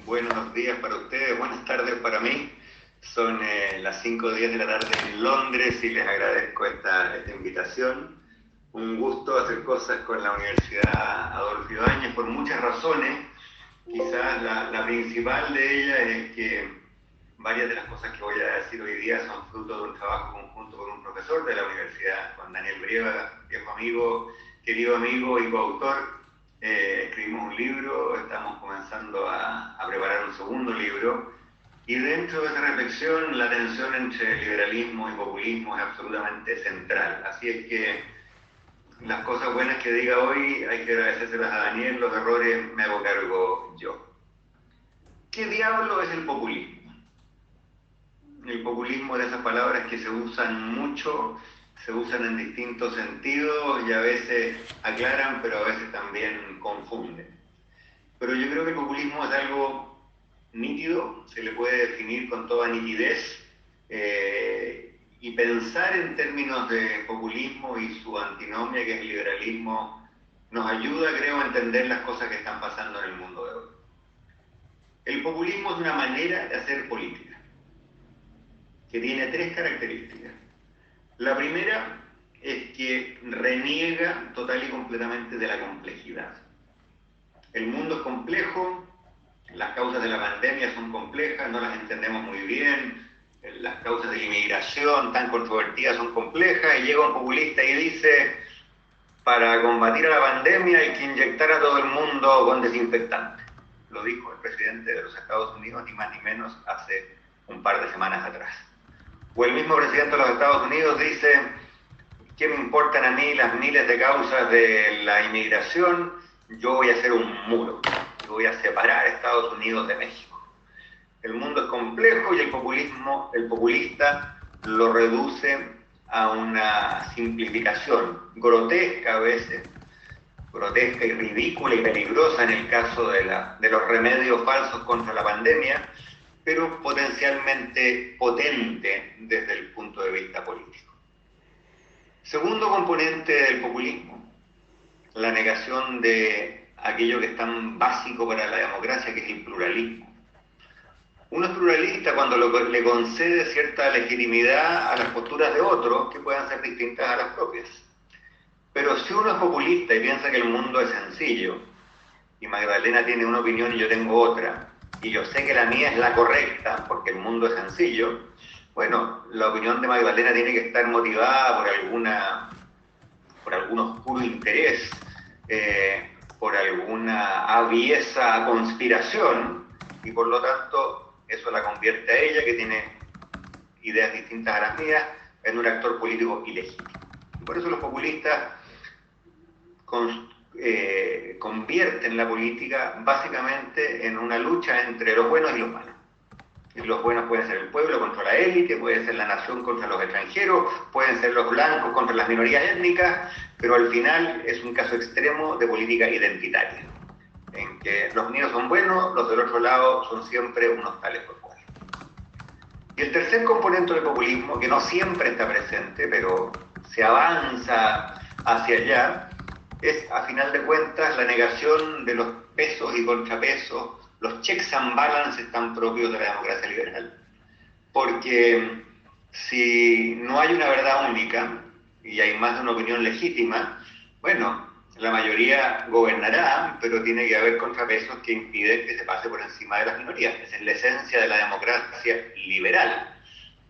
Buenos días para ustedes, buenas tardes para mí. Son las 5:10 de la tarde en Londres y les agradezco esta invitación. Un gusto hacer cosas con la Universidad Adolfo Ibáñez por muchas razones. Quizás la principal de ellas es que varias de las cosas que voy a decir hoy día son fruto de un trabajo conjunto con un profesor de la universidad, con Daniel Brieva, viejo amigo, querido amigo y coautor. Escribimos un libro, estamos comenzando a preparar un segundo libro, y dentro de esa reflexión la tensión entre liberalismo y populismo es absolutamente central. Así es que las cosas buenas que diga hoy hay que agradecérselas a Daniel, los errores me hago cargo yo. ¿Qué diablo es el populismo? El populismo es de esas palabras que se usan mucho, se usan en distintos sentidos y a veces aclaran, pero a veces también confunden. Pero yo creo que el populismo es algo nítido, se le puede definir con toda nitidez, y pensar en términos de populismo y su antinomia, que es el liberalismo, nos ayuda, creo, a entender las cosas que están pasando en el mundo de hoy. El populismo es una manera de hacer política, que tiene tres características. La primera es que reniega total y completamente de la complejidad. El mundo es complejo, las causas de la pandemia son complejas, no las entendemos muy bien, las causas de la inmigración tan controvertidas son complejas, y llega un populista y dice: para combatir a la pandemia hay que inyectar a todo el mundo con desinfectante. Lo dijo el presidente de los Estados Unidos, ni más ni menos, hace un par de semanas atrás. O el mismo presidente de los Estados Unidos dice: ¿qué me importan a mí las miles de causas de la inmigración? Yo voy a hacer un muro y voy a separar a Estados Unidos de México. El mundo es complejo y el populista lo reduce a una simplificación grotesca a veces, grotesca y ridícula y peligrosa en el caso de los remedios falsos contra la pandemia, pero potencialmente potente desde el punto de vista político. Segundo componente del populismo, la negación de aquello que es tan básico para la democracia, que es el pluralismo. Uno es pluralista cuando le concede cierta legitimidad a las posturas de otros que puedan ser distintas a las propias. Pero si uno es populista y piensa que el mundo es sencillo, y Magdalena tiene una opinión y yo tengo otra, y yo sé que la mía es la correcta porque el mundo es sencillo, bueno, la opinión de Magdalena tiene que estar motivada por algún oscuro interés, por alguna aviesa conspiración, y por lo tanto eso la convierte a ella, que tiene ideas distintas a las mías, en un actor político ilegítimo. Y por eso los populistas convierten la política básicamente en una lucha entre los buenos y los malos. Y los buenos pueden ser el pueblo contra la élite, puede ser la nación contra los extranjeros, pueden ser los blancos contra las minorías étnicas, pero al final es un caso extremo de política identitaria, en que los míos son buenos, los del otro lado son siempre unos tales por cual. Y el tercer componente del populismo, que no siempre está presente, pero se avanza hacia allá, es, a final de cuentas, la negación de los pesos y contrapesos, los checks and balances tan propios de la democracia liberal. Porque si no hay una verdad única y hay más de una opinión legítima, bueno, la mayoría gobernará, pero tiene que haber contrapesos que impiden que se pase por encima de las minorías. Esa es la esencia de la democracia liberal.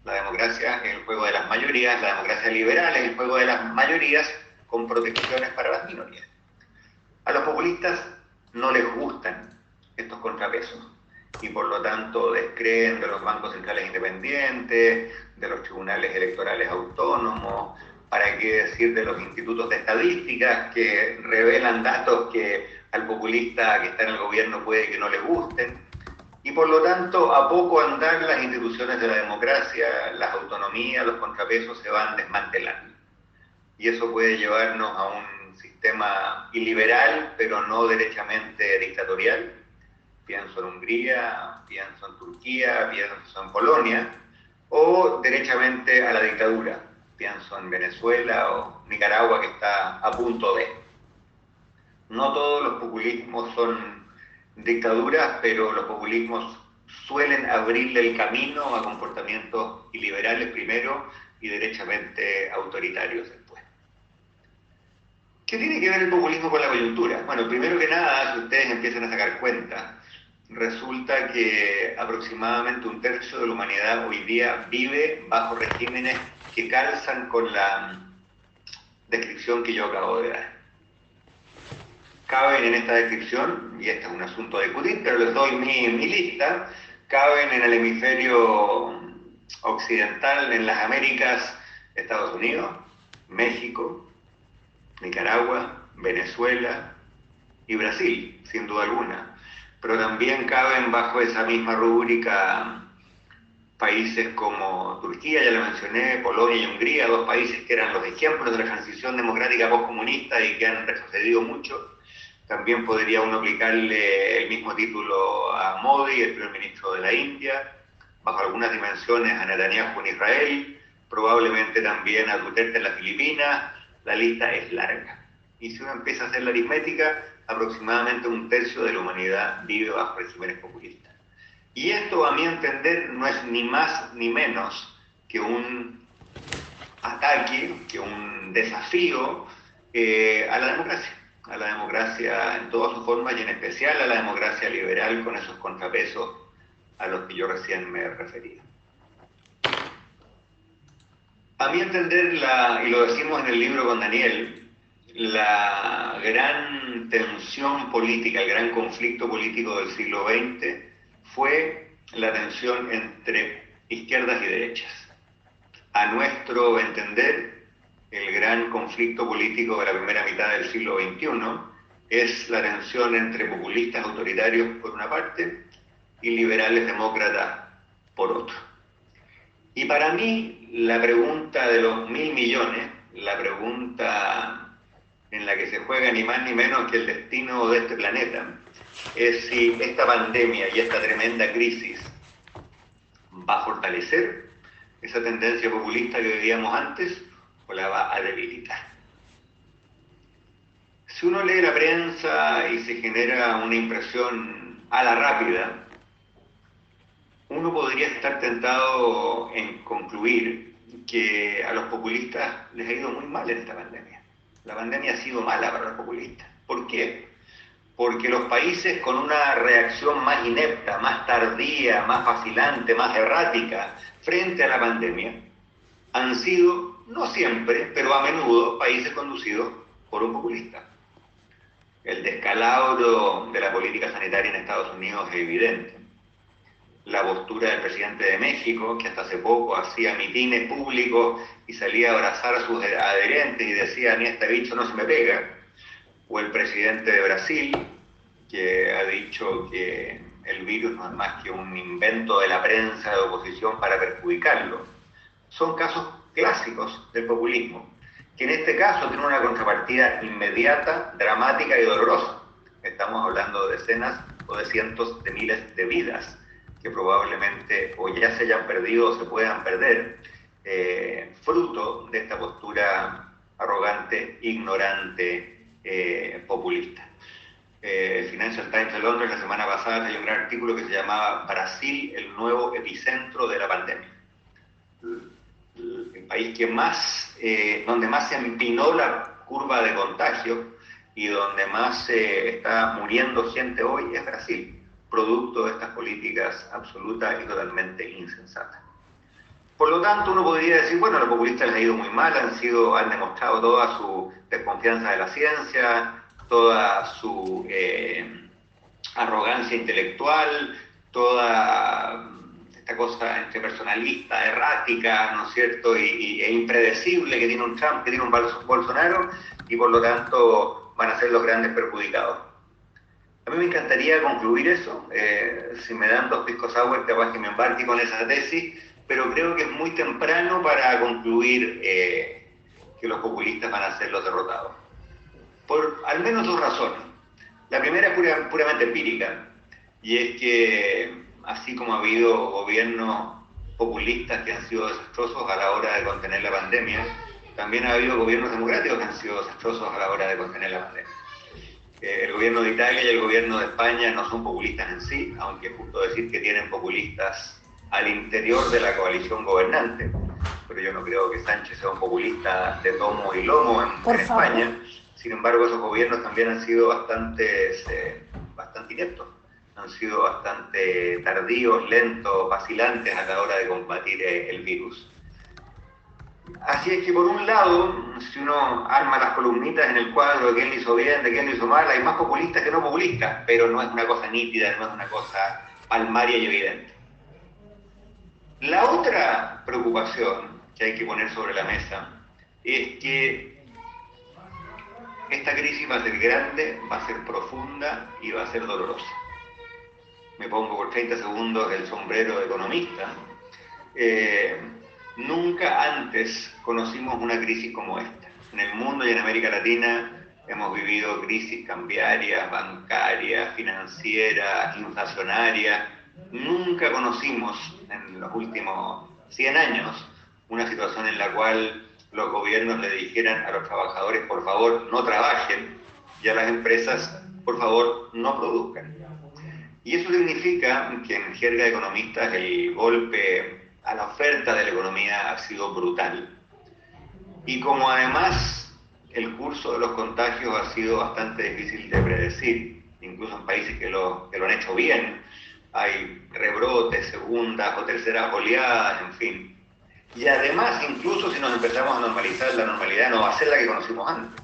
La democracia es el juego de las mayorías, la democracia liberal es el juego de las mayorías con protecciones para las minorías. A los populistas no les gustan estos contrapesos y por lo tanto descreen de los bancos centrales independientes, de los tribunales electorales autónomos, para qué decir de los institutos de estadísticas que revelan datos que al populista que está en el gobierno puede que no le gusten. Y por lo tanto, a poco andar las instituciones de la democracia, las autonomías, los contrapesos se van desmantelando. Y eso puede llevarnos a un sistema iliberal, pero no derechamente dictatorial. Pienso en Hungría, pienso en Turquía, pienso en Polonia, o derechamente a la dictadura. Pienso en Venezuela o Nicaragua, que está a punto de. No todos los populismos son dictaduras, pero los populismos suelen abrirle el camino a comportamientos iliberales primero y derechamente autoritarios después. ¿Qué tiene que ver el populismo con la coyuntura? Bueno, primero que nada, si ustedes empiezan a sacar cuenta, resulta que aproximadamente un tercio de la humanidad hoy día vive bajo regímenes que calzan con la descripción que yo acabo de dar. Caben en esta descripción, y este es un asunto a discutir, pero les doy mi lista, caben en el hemisferio occidental, en las Américas, Estados Unidos, México, Nicaragua, Venezuela y Brasil, sin duda alguna. Pero también caben bajo esa misma rúbrica países como Turquía, ya lo mencioné, Polonia y Hungría, dos países que eran los ejemplos de la transición democrática postcomunista y que han retrocedido mucho. También podría uno aplicarle el mismo título a Modi, el primer ministro de la India, bajo algunas dimensiones a Netanyahu en Israel, probablemente también a Duterte en las Filipinas. La lista es larga. Y si uno empieza a hacer la aritmética, aproximadamente un tercio de la humanidad vive bajo regímenes populistas. Y esto, a mi entender, no es ni más ni menos que un ataque, que un desafío a la democracia en todas sus formas y en especial a la democracia liberal con esos contrapesos a los que yo recién me refería. A mi entender, y lo decimos en el libro con Daniel, la gran tensión política, el gran conflicto político del siglo XX fue la tensión entre izquierdas y derechas. A nuestro entender, el gran conflicto político de la primera mitad del siglo XXI es la tensión entre populistas autoritarios por una parte y liberales demócratas por otro. Y para mí, la pregunta de los 1.000 millones, la pregunta en la que se juega ni más ni menos que el destino de este planeta, es si esta pandemia y esta tremenda crisis va a fortalecer esa tendencia populista que veíamos antes o la va a debilitar. Si uno lee la prensa y se genera una impresión a la rápida, uno podría estar tentado en concluir que a los populistas les ha ido muy mal en esta pandemia. La pandemia ha sido mala para los populistas. ¿Por qué? Porque los países con una reacción más inepta, más tardía, más vacilante, más errática frente a la pandemia, han sido, no siempre, pero a menudo, países conducidos por un populista. El descalabro de la política sanitaria en Estados Unidos es evidente. La postura del presidente de México, que hasta hace poco hacía mitines públicos y salía a abrazar a sus adherentes y decía, ni este bicho no se me pega. O el presidente de Brasil, que ha dicho que el virus no es más que un invento de la prensa de oposición para perjudicarlo. Son casos clásicos del populismo, que en este caso tienen una contrapartida inmediata, dramática y dolorosa. Estamos hablando de decenas o de cientos de miles de vidas que probablemente o ya se hayan perdido o se puedan perder, fruto de esta postura arrogante, ignorante, populista. El Financial Times de Londres la semana pasada hay un gran artículo que se llamaba Brasil, el nuevo epicentro de la pandemia. El país que más, donde más se empinó la curva de contagio y donde más está muriendo gente hoy es Brasil, producto de estas políticas absolutas y totalmente insensatas. Por lo tanto, uno podría decir, bueno, a los populistas les ha ido muy mal, han demostrado toda su desconfianza de la ciencia, toda su arrogancia intelectual, toda esta cosa entre personalista, errática, ¿no es cierto?, e impredecible que tiene un Trump, que tiene un Bolsonaro, y por lo tanto van a ser los grandes perjudicados. A mí me encantaría concluir eso, si me dan 2 pisco sour, capaz que me embarque con esa tesis, pero creo que es muy temprano para concluir que los populistas van a ser los derrotados. Por al menos 2 razones. La primera es puramente empírica, y es que así como ha habido gobiernos populistas que han sido desastrosos a la hora de contener la pandemia, también ha habido gobiernos democráticos que han sido desastrosos a la hora de contener la pandemia. El gobierno de Italia y el gobierno de España no son populistas en sí, aunque es justo decir que tienen populistas al interior de la coalición gobernante. Pero yo no creo que Sánchez sea un populista de tomo y lomo en España. Sin embargo, esos gobiernos también han sido bastante ineptos, han sido bastante tardíos, lentos, vacilantes a la hora de combatir el virus. Así es que por un lado, si uno arma las columnitas en el cuadro de quién lo hizo bien, de quién lo hizo mal, hay más populistas que no populistas, pero no es una cosa nítida, no es una cosa palmaria y evidente. La otra preocupación que hay que poner sobre la mesa es que esta crisis va a ser grande, va a ser profunda y va a ser dolorosa. Me pongo por 30 segundos el sombrero de economista. Nunca antes conocimos una crisis como esta. En el mundo y en América Latina hemos vivido crisis cambiarias, bancarias, financieras, inflacionarias. Nunca conocimos en los últimos 100 años una situación en la cual los gobiernos le dijeran a los trabajadores, por favor, no trabajen, y a las empresas, por favor, no produzcan. Y eso significa que en jerga de economistas el golpe a la oferta de la economía ha sido brutal. Y como además el curso de los contagios ha sido bastante difícil de predecir, incluso en países que lo han hecho bien, hay rebrotes, segundas o terceras oleadas, en fin. Y además, incluso si nos empezamos a normalizar, la normalidad no va a ser la que conocimos antes.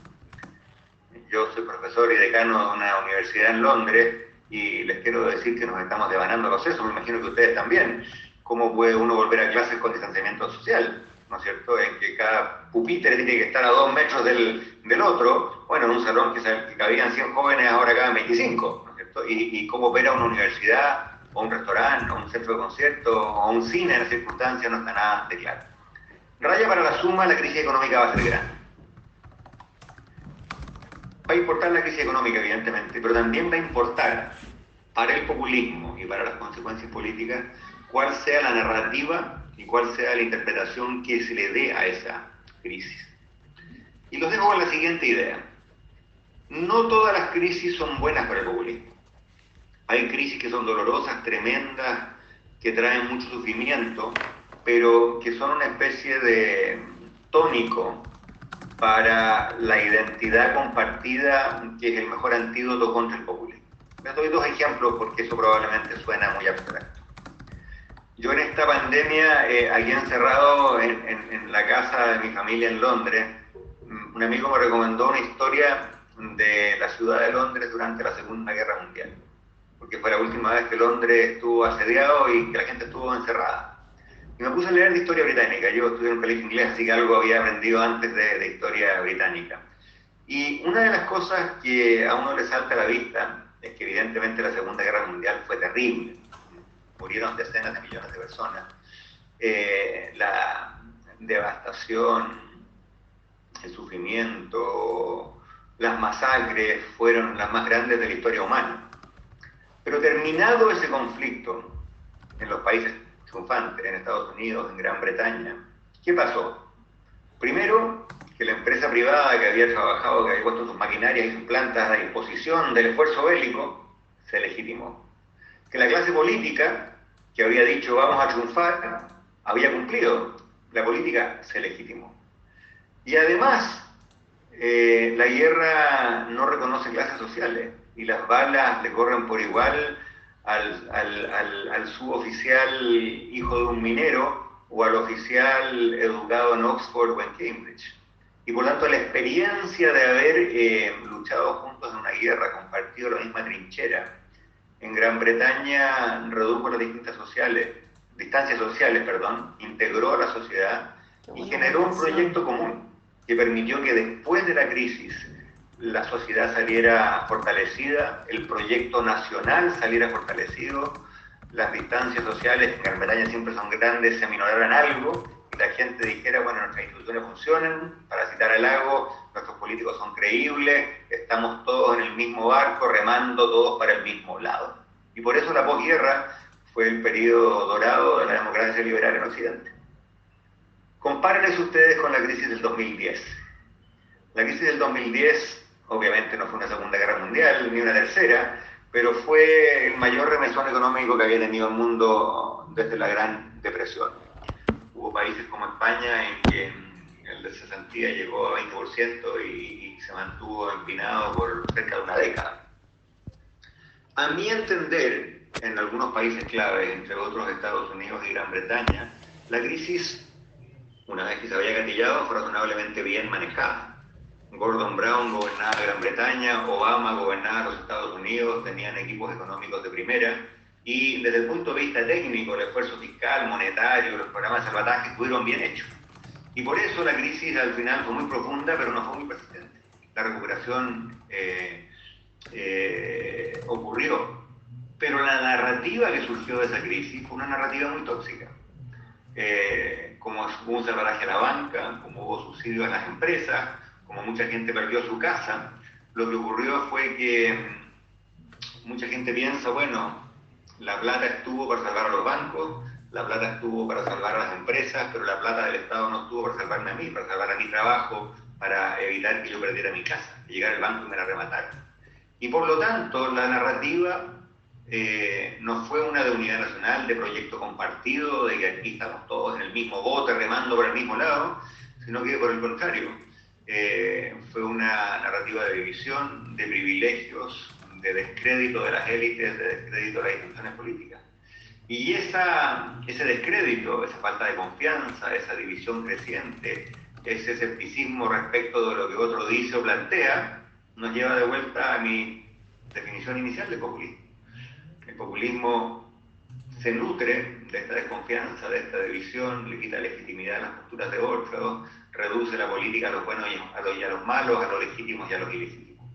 Yo soy profesor y decano de una universidad en Londres y les quiero decir que nos estamos devanando los sesos, me imagino que ustedes también. ¿Cómo puede uno volver a clases con distanciamiento social? ¿No es cierto? En que cada pupitre tiene que estar a 2 metros del otro. Bueno, en un salón que cabían 100 jóvenes, ahora caben 25, ¿no es cierto? Y cómo ver a una universidad, o un restaurante, o un centro de conciertos, o un cine en las circunstancias no está nada de claro. Raya para la suma, la crisis económica va a ser grande. Va a importar la crisis económica, evidentemente, pero también va a importar para el populismo y para las consecuencias políticas cuál sea la narrativa y cuál sea la interpretación que se le dé a esa crisis. Y los dejo con la siguiente idea. No todas las crisis son buenas para el populismo. Hay crisis que son dolorosas, tremendas, que traen mucho sufrimiento, pero que son una especie de tónico para la identidad compartida, que es el mejor antídoto contra el populismo. Les doy 2 ejemplos porque eso probablemente suena muy abstracto. Yo en esta pandemia, aquí encerrado en la casa de mi familia en Londres, un amigo me recomendó una historia de la ciudad de Londres durante la Segunda Guerra Mundial, porque fue la última vez que Londres estuvo asediado y que la gente estuvo encerrada. Y me puse a leer de historia británica. Yo estudié en un colegio inglés, así que algo había aprendido antes de historia británica. Y una de las cosas que a uno le salta a la vista es que evidentemente la Segunda Guerra Mundial fue terrible. Murieron decenas de millones de personas. La devastación, el sufrimiento, las masacres fueron las más grandes de la historia humana. Pero terminado ese conflicto en los países triunfantes, en Estados Unidos, en Gran Bretaña, ¿qué pasó? Primero, que la empresa privada que había trabajado, que había puesto sus maquinarias y sus plantas a disposición del esfuerzo bélico, se legitimó. Que la clase política, que había dicho vamos a triunfar, había cumplido. La política se legitimó. Y además, la guerra no reconoce clases sociales y las balas le corren por igual al suboficial hijo de un minero o al oficial educado en Oxford o en Cambridge. Y por tanto la experiencia de haber luchado juntos en una guerra, compartido la misma trinchera, en Gran Bretaña redujo las distancias sociales, integró a la sociedad y generó un proyecto común que permitió que después de la crisis la sociedad saliera fortalecida, el proyecto nacional saliera fortalecido, las distancias sociales en Gran Bretaña siempre son grandes, se aminoraran algo, y la gente dijera, bueno, nuestras instituciones funcionan, para citar a Lago, nuestros políticos son creíbles, estamos todos en el mismo barco, remando todos para el mismo lado. Y por eso la posguerra fue el periodo dorado de la democracia liberal en Occidente. Compárenles ustedes con la crisis del 2010. La crisis del 2010 obviamente no fue una Segunda Guerra Mundial ni una tercera, pero fue el mayor remesón económico que había tenido el mundo desde la Gran Depresión. Hubo países como España en que el de cesantía llegó a 20% y se mantuvo empinado por cerca de una década. A mi entender, en algunos países claves, entre otros Estados Unidos y Gran Bretaña, la crisis, una vez que se había gatillado, fue razonablemente bien manejada. Gordon Brown gobernaba Gran Bretaña, Obama gobernaba los Estados Unidos, tenían equipos económicos de primera, y desde el punto de vista técnico, el esfuerzo fiscal, monetario, los programas de salvataje estuvieron bien hechos. Y por eso la crisis al final fue muy profunda, pero no fue muy persistente. La recuperación ocurrió, pero la narrativa que surgió de esa crisis fue una narrativa muy tóxica. Como hubo un salvataje a la banca, como hubo subsidios a las empresas, como mucha gente perdió su casa, lo que ocurrió fue que mucha gente piensa, bueno, la plata estuvo para salvar a los bancos, la plata estuvo para salvar a las empresas, pero la plata del Estado no estuvo para salvarme a mí, para salvar a mi trabajo, para evitar que yo perdiera mi casa, que llegara al banco y me la rematara. Y por lo tanto, la narrativa no fue una de unidad nacional, de proyecto compartido, de que aquí estamos todos en el mismo bote, remando por el mismo lado, sino que por el contrario, fue una narrativa de división, de privilegios, de descrédito de las élites, de descrédito de las instituciones políticas. Y ese descrédito, esa falta de confianza, esa división creciente, ese escepticismo respecto de lo que otro dice o plantea, nos lleva de vuelta a mi definición inicial de populismo. El populismo se nutre de esta desconfianza, de esta división, le quita legitimidad a las posturas de otros, reduce la política a los buenos y a los malos, a los legítimos y a los ilegítimos.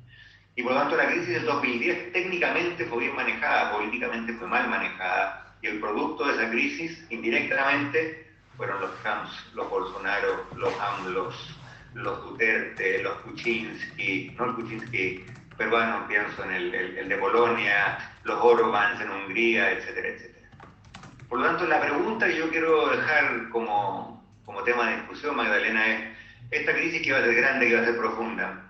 Y por lo tanto la crisis del 2010 técnicamente fue bien manejada, políticamente fue mal manejada, y el producto de esa crisis indirectamente fueron los Trumps, los Bolsonaro, los AMLOs, los Duterte, los Kuczynski, no el Kuczynski peruano, pienso en el de Polonia, los Orbáns en Hungría, etcétera, etcétera. Por lo tanto, la pregunta que yo quiero dejar como tema de discusión, Magdalena, es: esta crisis que va a ser grande, que va a ser profunda,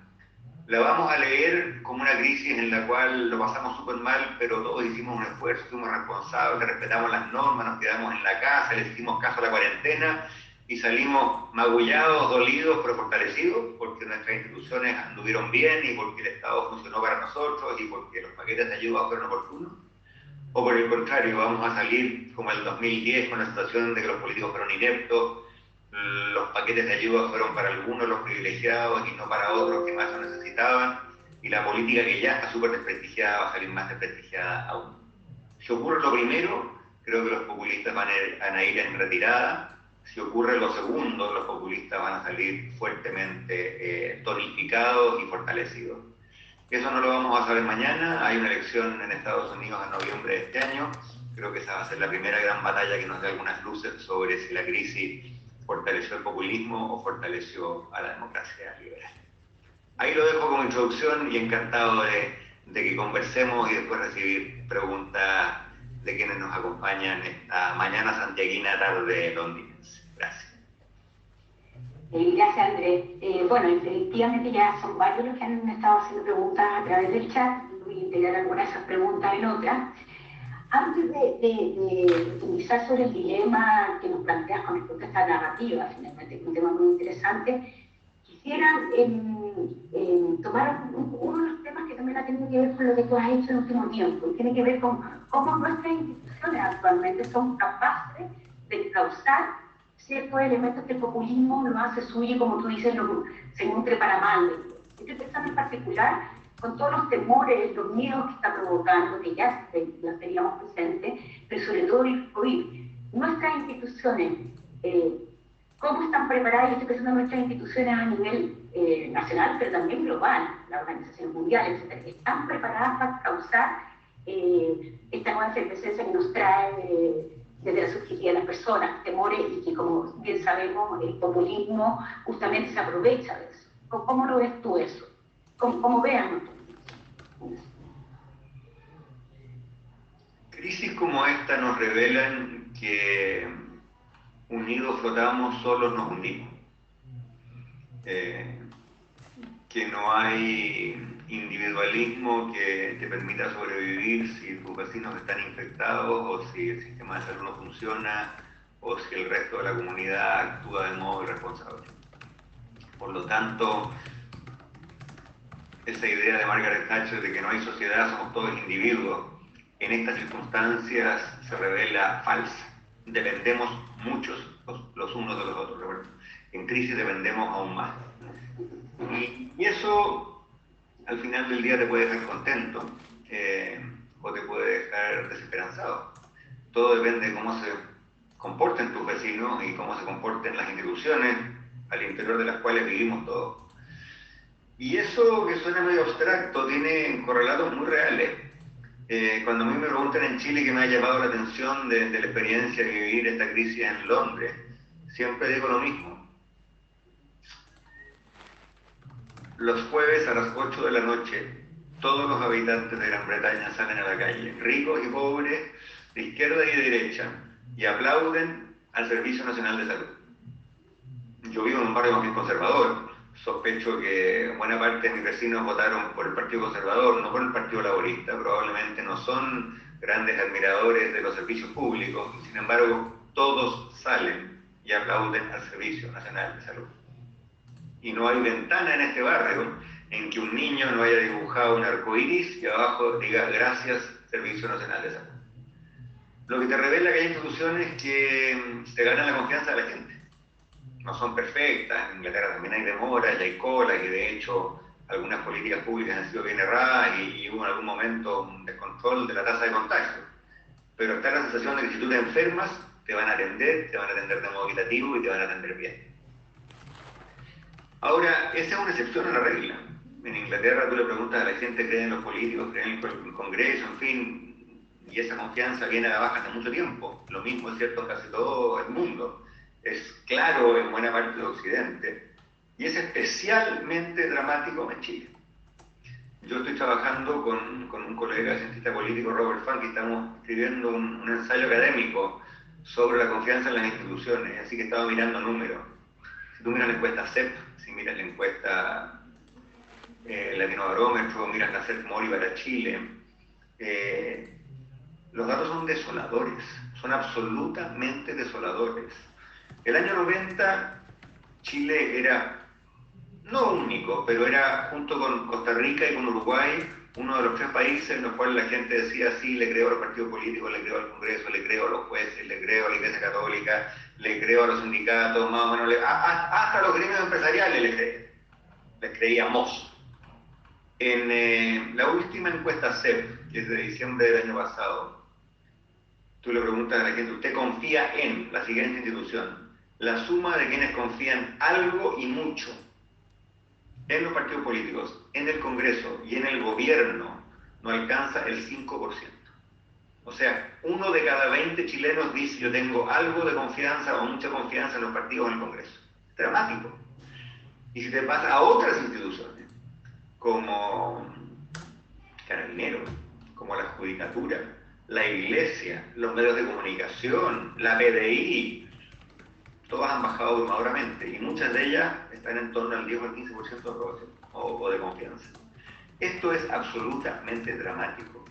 ¿la vamos a leer como una crisis en la cual lo pasamos súper mal, pero todos hicimos un esfuerzo, fuimos responsables, respetamos las normas, nos quedamos en la casa, les hicimos caso a la cuarentena y salimos magullados, dolidos, pero fortalecidos, porque nuestras instituciones anduvieron bien y porque el Estado funcionó para nosotros y porque los paquetes de ayuda fueron oportunos? ¿O por el contrario, vamos a salir como el 2010 con la situación de que los políticos fueron ineptos, los paquetes de ayuda fueron para algunos los privilegiados y no para otros que más lo necesitaban, y la política, que ya está súper desprestigiada, va a salir más desprestigiada aún? Si ocurre lo primero, creo que los populistas van a ir en retirada. Si ocurre lo segundo, los populistas van a salir fuertemente tonificados y fortalecidos. Eso no lo vamos a saber mañana. Hay una elección en Estados Unidos en noviembre de este año. Creo que esa va a ser la primera gran batalla que nos dé algunas luces sobre si la crisis fortaleció el populismo o fortaleció a la democracia liberal. Ahí lo dejo como introducción y encantado de que conversemos y después recibir preguntas de quienes nos acompañan esta mañana santiaguina, tarde londinense. Gracias. Gracias, Andrés. Bueno, efectivamente ya son varios los que han estado haciendo preguntas a través del chat. Voy a integrar algunas de esas preguntas en otras. Antes de profundizar sobre el dilema que nos planteas con respecto a esta narrativa, finalmente es un tema muy interesante, quisiera tomar uno de los temas que también ha tenido que ver con lo que tú has hecho en el último tiempo, y tiene que ver con cómo nuestras instituciones actualmente son capaces de causar ciertos elementos que el populismo lo hace suyo y, como tú dices, se nutre para mal. Estoy pensando en particular con todos los temores, los miedos que está provocando, que ya los teníamos presentes, pero sobre todo el COVID. Nuestras instituciones, ¿cómo están preparadas? Y estoy pensando en nuestras instituciones a nivel nacional, pero también global, la Organización Mundial, etcétera, que están preparadas para causar esta nueva efervescencia que nos trae desde la subjetividad de las personas, temores, y que, como bien sabemos, el populismo justamente se aprovecha de eso. ¿Cómo lo ves tú eso? ¿Cómo vean? Crisis como esta nos revelan que unidos flotamos, solos nos hundimos. que no hay individualismo que te permita sobrevivir si tus vecinos están infectados o si el sistema de salud no funciona o si el resto de la comunidad actúa de modo irresponsable. Por lo tanto, esa idea de Margaret Thatcher de que no hay sociedad, somos todos individuos, en estas circunstancias se revela falsa. Dependemos muchos los unos de los otros, Roberto. En crisis dependemos aún más. Y eso, al final del día, te puede dejar contento o te puede dejar desesperanzado. Todo depende de cómo se comporten tus vecinos y cómo se comporten las instituciones al interior de las cuales vivimos todos. Y eso, que suena medio abstracto, tiene correlatos muy reales. Cuando a mí me preguntan en Chile qué me ha llamado la atención de la experiencia de vivir esta crisis en Londres, siempre digo lo mismo. Los jueves a las 8 de la noche, todos los habitantes de Gran Bretaña salen a la calle, ricos y pobres, de izquierda y de derecha, y aplauden al Servicio Nacional de Salud. Yo vivo en un barrio más bien conservador. Sospecho que buena parte de mis vecinos votaron por el Partido Conservador, no por el Partido Laborista. Probablemente no son grandes admiradores de los servicios públicos, sin embargo, todos salen y aplauden al Servicio Nacional de Salud. Y no hay ventana en este barrio en que un niño no haya dibujado un arco iris y abajo diga gracias Servicio Nacional de Salud. Lo que te revela que hay instituciones que te ganan la confianza de la gente. No son perfectas, en Inglaterra también hay demoras y hay colas, y de hecho algunas políticas públicas han sido bien erradas y hubo en algún momento un descontrol de la tasa de contagio. Pero está la sensación de que si tú te enfermas, te van a atender de modo equitativo y te van a atender bien. Ahora, esa es una excepción a la regla. En Inglaterra tú le preguntas a la gente, ¿cree en los políticos, cree en el Congreso, en fin? Y esa confianza viene a la baja hace mucho tiempo. Lo mismo es cierto en casi todo el mundo. Es claro en buena parte de Occidente, y es especialmente dramático en Chile. Yo estoy trabajando con un colega cientista político, Robert Funk, y estamos escribiendo un ensayo académico sobre la confianza en las instituciones, así que estaba mirando números. Si tú miras la encuesta CEP, si miras la encuesta Latinobarómetro, miras la CEP Mori para Chile, los datos son desoladores, son absolutamente desoladores. El año 90, Chile era, no único, pero era junto con Costa Rica y con Uruguay, uno de los 3 países en los cuales la gente decía, sí, le creo a los partidos políticos, le creo al Congreso, le creo a los jueces, le creo a la Iglesia Católica, le creo a los sindicatos, más o menos, hasta a los gremios empresariales le creíamos. En la última encuesta CEP, que es de diciembre del año pasado, tú le preguntas a la gente, ¿usted confía en la siguiente institución? La suma de quienes confían algo y mucho en los partidos políticos, en el Congreso y en el gobierno no alcanza el 5%. O sea, 1 de cada 20 chilenos dice yo tengo algo de confianza o mucha confianza en los partidos o en el Congreso. Dramático. Y si te pasa a otras instituciones, como Carabineros, como la Judicatura, la Iglesia, los medios de comunicación, la PDI, todas han bajado abrumadoramente y muchas de ellas están en torno al 10 o al 15% de aprobación o de confianza. Esto es absolutamente dramático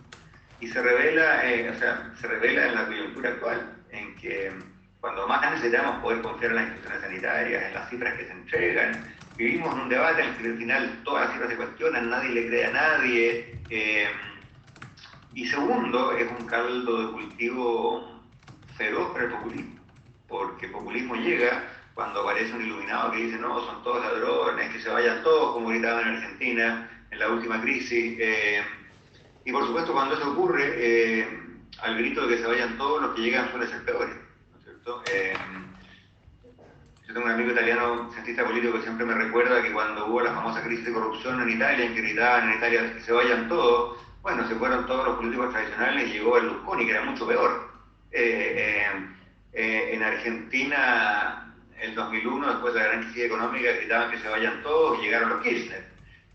y se revela en la coyuntura actual, en que cuando más necesitamos poder confiar en las instituciones sanitarias, en las cifras que se entregan, vivimos en un debate en el que al final todas las cifras se cuestionan, nadie le cree a nadie, y segundo, es un caldo de cultivo feroz para el populismo. Porque el populismo llega cuando aparece un iluminado que dice no, son todos ladrones, que se vayan todos, como gritaban en Argentina en la última crisis. Y por supuesto cuando eso ocurre, al grito de que se vayan todos, los que llegan suelen ser peores, ¿no es cierto? Yo tengo un amigo italiano, cientista político, que siempre me recuerda que cuando hubo la famosa crisis de corrupción en Italia, en que gritaban en Italia que se vayan todos, bueno, se fueron todos los políticos tradicionales y llegó Berlusconi, que era mucho peor. En Argentina, el 2001, después de la gran crisis económica, gritaban que se vayan todos y llegaron los Kirchner,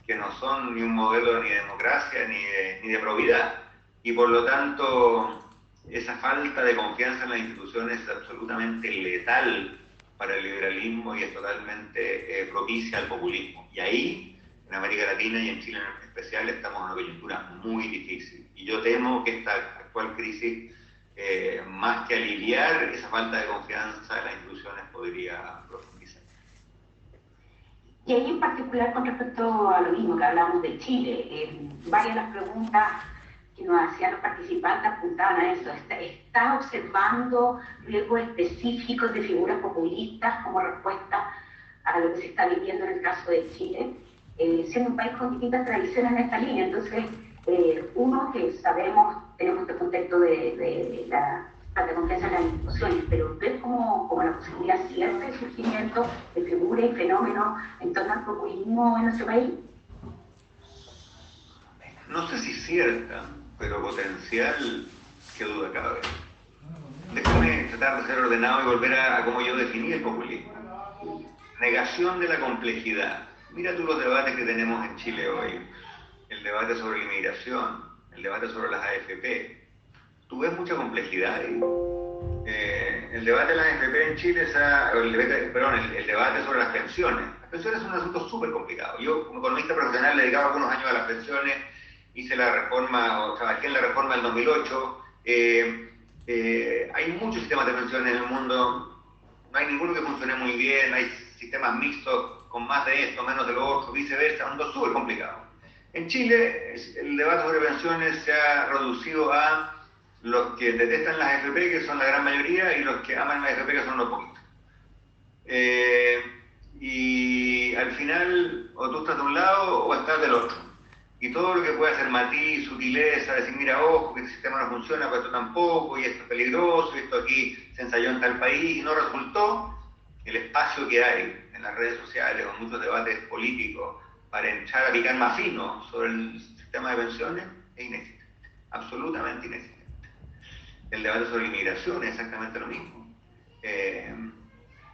que no son ni un modelo ni de democracia ni de probidad. Y por lo tanto, esa falta de confianza en las instituciones es absolutamente letal para el liberalismo y es totalmente propicia al populismo. Y ahí en América Latina y en Chile en especial estamos en una coyuntura muy difícil. Y yo temo que esta actual crisis, más que aliviar esa falta de confianza en las instituciones, podría profundizar. Y ahí en particular con respecto a lo mismo que hablamos de Chile, varias de las preguntas que nos hacían los participantes apuntaban a eso. ¿Está observando riesgos específicos de figuras populistas como respuesta a lo que se está viviendo en el caso de Chile? Siendo un país con distintas tradiciones en esta línea, entonces, uno que sabemos, tenemos este contexto de la falta de confianza en las instituciones, pero ver como la posibilidad cierta de surgimiento de figuras y fenómenos en torno al populismo en nuestro país. No sé si cierta, pero potencial, qué duda cabe. Déjame tratar de ser ordenado y volver a cómo yo definí el populismo. Negación de la complejidad. Mira tú los debates que tenemos en Chile hoy. El debate sobre la inmigración, el debate sobre las AFP. Tú ves mucha complejidad ahí. El debate de las AFP en Chile, el debate sobre las pensiones. Las pensiones son un asunto súper complicado. Yo, como economista profesional, le dedicaba algunos años a las pensiones, hice la reforma, o trabajé en la reforma del 2008. Hay muchos sistemas de pensiones en el mundo, no hay ninguno que funcione muy bien, hay sistemas mixtos con más de esto, menos de lo otro, viceversa, un mundo súper complicado. En Chile, el debate sobre pensiones se ha reducido a los que detestan las AFP, que son la gran mayoría, y los que aman las AFP, que son los poquitos. Y al final, o tú estás de un lado o estás del otro. Y todo lo que puede hacer matiz, sutileza, decir, mira, ojo, que el sistema no funciona, pues esto tampoco, y esto es peligroso, y esto aquí se ensayó en tal país, y no resultó. El espacio que hay en las redes sociales o muchos debates políticos para entrar a picar más fino sobre el sistema de pensiones es inexistente, absolutamente inexistente. El debate sobre la inmigración es exactamente lo mismo.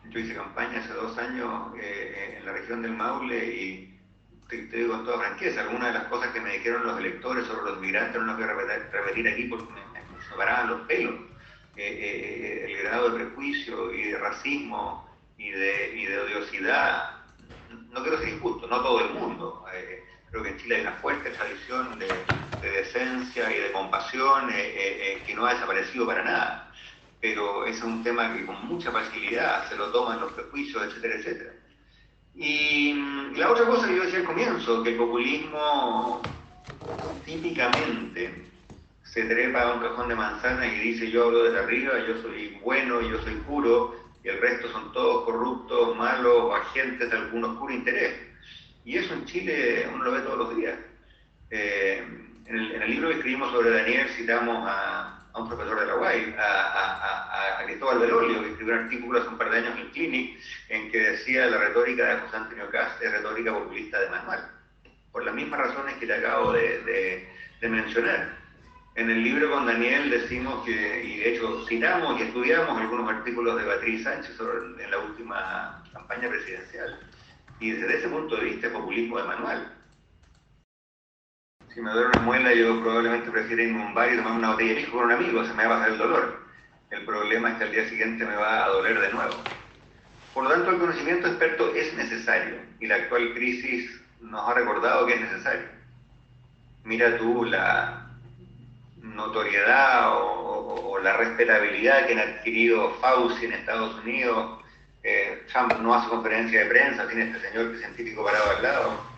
Yo hice campaña hace 2 años en la región del Maule y te digo con toda franqueza, algunas de las cosas que me dijeron los electores sobre los migrantes no las voy a repetir aquí porque me paraban los pelos. El grado de prejuicio y de racismo y de odiosidad, no quiero ser injusto, no todo el mundo. Creo que en Chile hay una fuerte tradición de decencia y de compasión que no ha desaparecido para nada. Pero ese es un tema que con mucha facilidad se lo toman los prejuicios, etcétera, etcétera. Y la otra cosa que yo decía al comienzo, que el populismo típicamente se trepa a un cajón de manzanas y dice yo hablo desde arriba, yo soy bueno, yo soy puro, y el resto son todos corruptos, malos o agentes de algún oscuro interés. Y eso en Chile uno lo ve todos los días. En el libro que escribimos sobre Daniel citamos a un profesor de la UAI, a Cristóbal Del Olio, que escribió un artículo hace un par de años en Clinic, en que decía la retórica de José Antonio Kast es retórica populista de manual, por las mismas razones que te acabo de mencionar. En el libro con Daniel decimos que, y de hecho citamos y estudiamos algunos artículos de Beatriz Sánchez en la última campaña presidencial, y desde ese punto de vista es populismo de manual. Si me duele una muela, yo probablemente prefiero irme a un bar y tomar una botella de pisco con un amigo, se me va a pasar el dolor. El problema es que al día siguiente me va a doler de nuevo. Por lo tanto, el conocimiento experto es necesario, y la actual crisis nos ha recordado que es necesario. Mira tú la notoriedad o la respetabilidad que han adquirido Fauci en Estados Unidos. Trump no hace conferencia de prensa, tiene este señor que es científico parado al lado.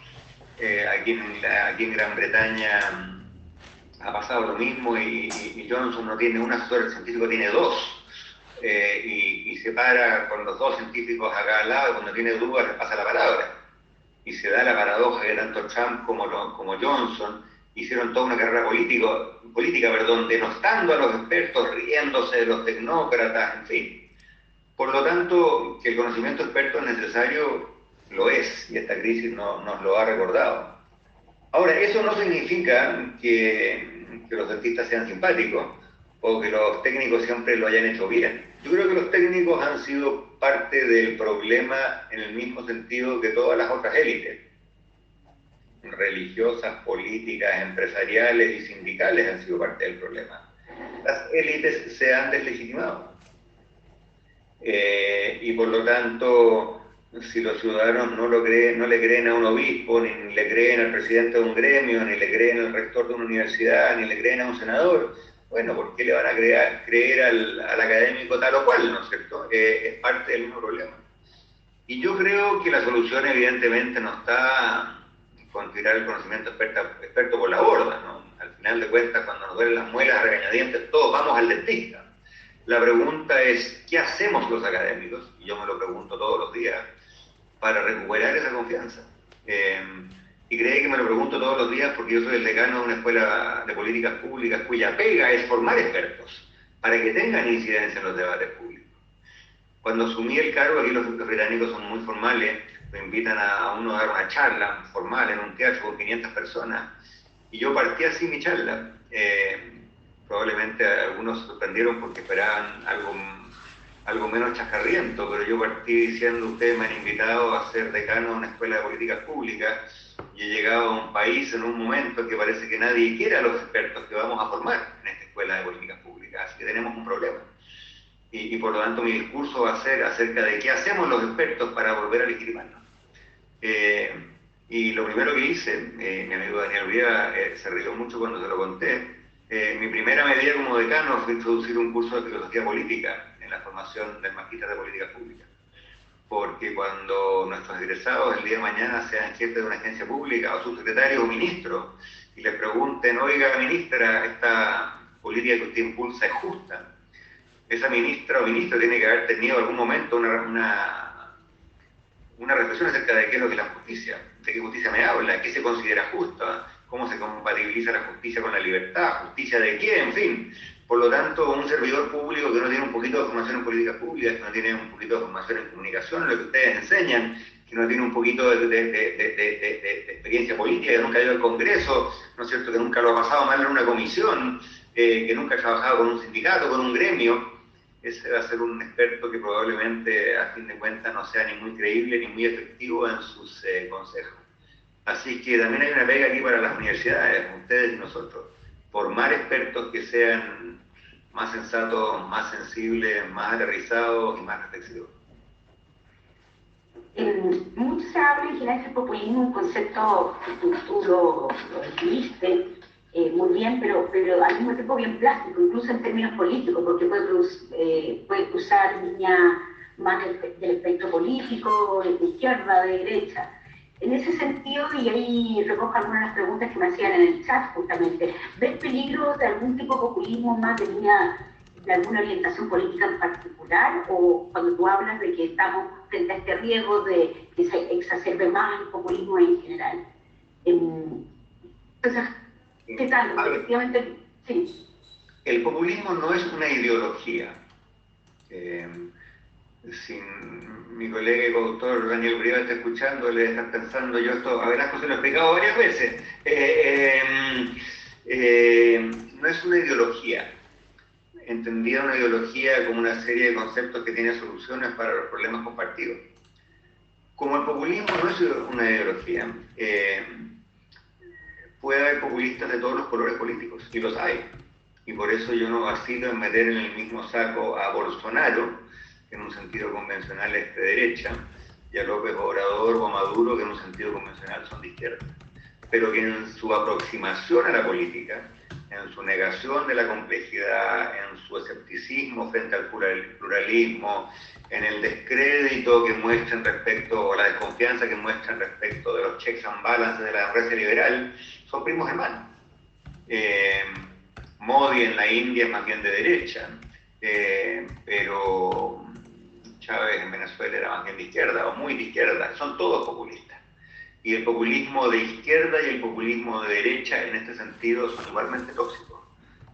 Aquí en Gran Bretaña ha pasado lo mismo y Johnson no tiene un asesor científico, tiene 2. Y se para con los 2 científicos acá al lado, y cuando tiene dudas le pasa la palabra. Y se da la paradoja que tanto Trump como Johnson hicieron toda una carrera política, denostando a los expertos, riéndose de los tecnócratas, en fin. Por lo tanto, que el conocimiento experto es necesario, lo es, y esta crisis nos lo ha recordado. Ahora, eso no significa que los dentistas sean simpáticos, o que los técnicos siempre lo hayan hecho bien. Yo creo que los técnicos han sido parte del problema en el mismo sentido que todas las otras élites, religiosas, políticas, empresariales y sindicales han sido parte del problema. Las élites se han deslegitimado. Y por lo tanto si los ciudadanos no le creen a un obispo, ni le creen al presidente de un gremio, ni le creen al rector de una universidad, ni le creen a un senador, bueno, ¿por qué le van a creer al académico tal o cual, ¿no es cierto? Es parte del mismo problema. Y yo creo que la solución evidentemente no está con tirar el conocimiento experto por la borda, ¿no? Al final de cuentas, cuando nos duelen las muelas a regañadientes, todos vamos al dentista. La pregunta es, ¿qué hacemos los académicos? Y yo me lo pregunto todos los días, para recuperar esa confianza. Y creí que me lo pregunto todos los días porque yo soy el decano de una escuela de políticas públicas cuya pega es formar expertos para que tengan incidencia en los debates públicos. Cuando asumí el cargo, aquí los británicos son muy formales, me invitan a uno a dar una charla formal en un teatro con 500 personas, y yo partí así mi charla. Probablemente algunos se sorprendieron porque esperaban algo menos chascarriento, pero yo partí diciendo: ustedes me han invitado a ser decano de una escuela de políticas públicas y he llegado a un país en un momento que parece que nadie quiere a los expertos que vamos a formar en esta escuela de políticas públicas, así que tenemos un problema. Y por lo tanto mi discurso va a ser acerca de qué hacemos los expertos para volver a legitimarnos. Y lo primero que hice, mi amigo Daniel Urieva se rió mucho cuando se lo conté. Mi primera medida como decano fue introducir un curso de filosofía política en la formación del magíster de políticas públicas. Porque cuando nuestros egresados el día de mañana sean jefes de una agencia pública o subsecretarios o ministros y les pregunten: oiga, ministra, esta política que usted impulsa es justa, esa ministra o ministro tiene que haber tenido en algún momento una reflexión acerca de qué es lo que es la justicia, de qué justicia me habla, qué se considera justa, cómo se compatibiliza la justicia con la libertad, justicia de qué, en fin. Por lo tanto, un servidor público que no tiene un poquito de formación en políticas públicas, que no tiene un poquito de formación en comunicación, lo que ustedes enseñan, que no tiene un poquito de experiencia política, que nunca ha ido al Congreso, ¿no es cierto?, que nunca lo ha pasado mal en una comisión, que nunca ha trabajado con un sindicato, con un gremio, ese va a ser un experto que probablemente a fin de cuentas no sea ni muy creíble ni muy efectivo en sus consejos. Así que también hay una pega aquí para las universidades, ustedes y nosotros, formar expertos que sean más sensatos, más sensibles, más aterrizados y más reflexivos. Mucho se habla en general del populismo, un concepto que tú lo definiste muy bien, pero al mismo tiempo bien plástico, incluso en términos políticos, porque puede cruzar líneas más del espectro político, de izquierda, de derecha. En ese sentido, y ahí recojo algunas de las preguntas que me hacían en el chat justamente, ¿ves peligro de algún tipo de populismo más de alguna orientación política en particular? O cuando tú hablas de que estamos frente a este riesgo de que se exacerbe más el populismo en general. Entonces, ¿qué tal? Efectivamente, sí. El populismo no es una ideología. Si mi colega y coautor Daniel Urieva está escuchando, le están pensando: yo esto a Velasco se lo he explicado varias veces. No es una ideología, entendida una ideología como una serie de conceptos que tiene soluciones para los problemas compartidos. Como el populismo no es una ideología, puede haber populistas de todos los colores políticos, y los hay. Y por eso yo no vacilo en meter en el mismo saco a Bolsonaro, que en un sentido convencional es de derecha, y a López Obrador o a Maduro, que en un sentido convencional son de izquierda. Pero que en su aproximación a la política, en su negación de la complejidad, en su escepticismo frente al pluralismo, en el descrédito que muestran respecto, o la desconfianza que muestran respecto de los checks and balances de la democracia liberal, son primos hermanos. Modi en la India es más bien de derecha, pero Chávez en Venezuela era más bien de izquierda, o muy de izquierda, son todos populistas. Y el populismo de izquierda y el populismo de derecha en este sentido son igualmente tóxicos.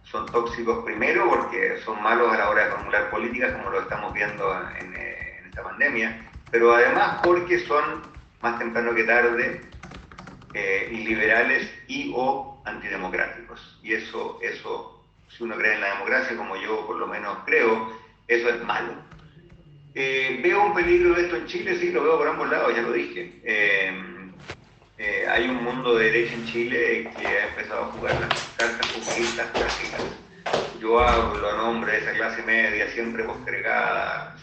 Son tóxicos primero porque son malos a la hora de formular políticas, como lo estamos viendo en esta pandemia, pero además porque son, más temprano que tarde, iliberales y o antidemocráticos. Y eso, si uno cree en la democracia, como yo por lo menos creo, eso es malo. ¿Veo un peligro de esto en Chile? Sí, lo veo por ambos lados, ya lo dije. Hay un mundo de derecha en Chile que ha empezado a jugar las cartas populistas clásicas. Yo hablo a nombre de esa clase media, siempre postergada,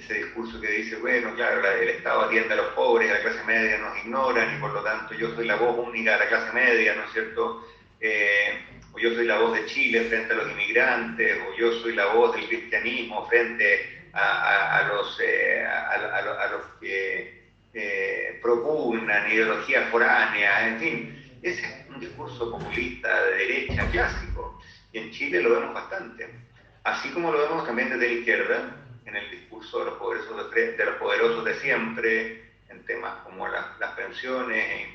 ese discurso que dice, bueno, claro, el Estado atiende a los pobres, a la clase media nos ignoran y por lo tanto yo soy la voz única de la clase media, ¿no es cierto? O yo soy la voz de Chile frente a los inmigrantes, o yo soy la voz del cristianismo frente a los que propugnan ideologías foráneas, en fin. Ese es un discurso populista de derecha clásico, y en Chile lo vemos bastante. Así como lo vemos también desde la izquierda, en el discurso de los poderosos de siempre, en temas como las pensiones,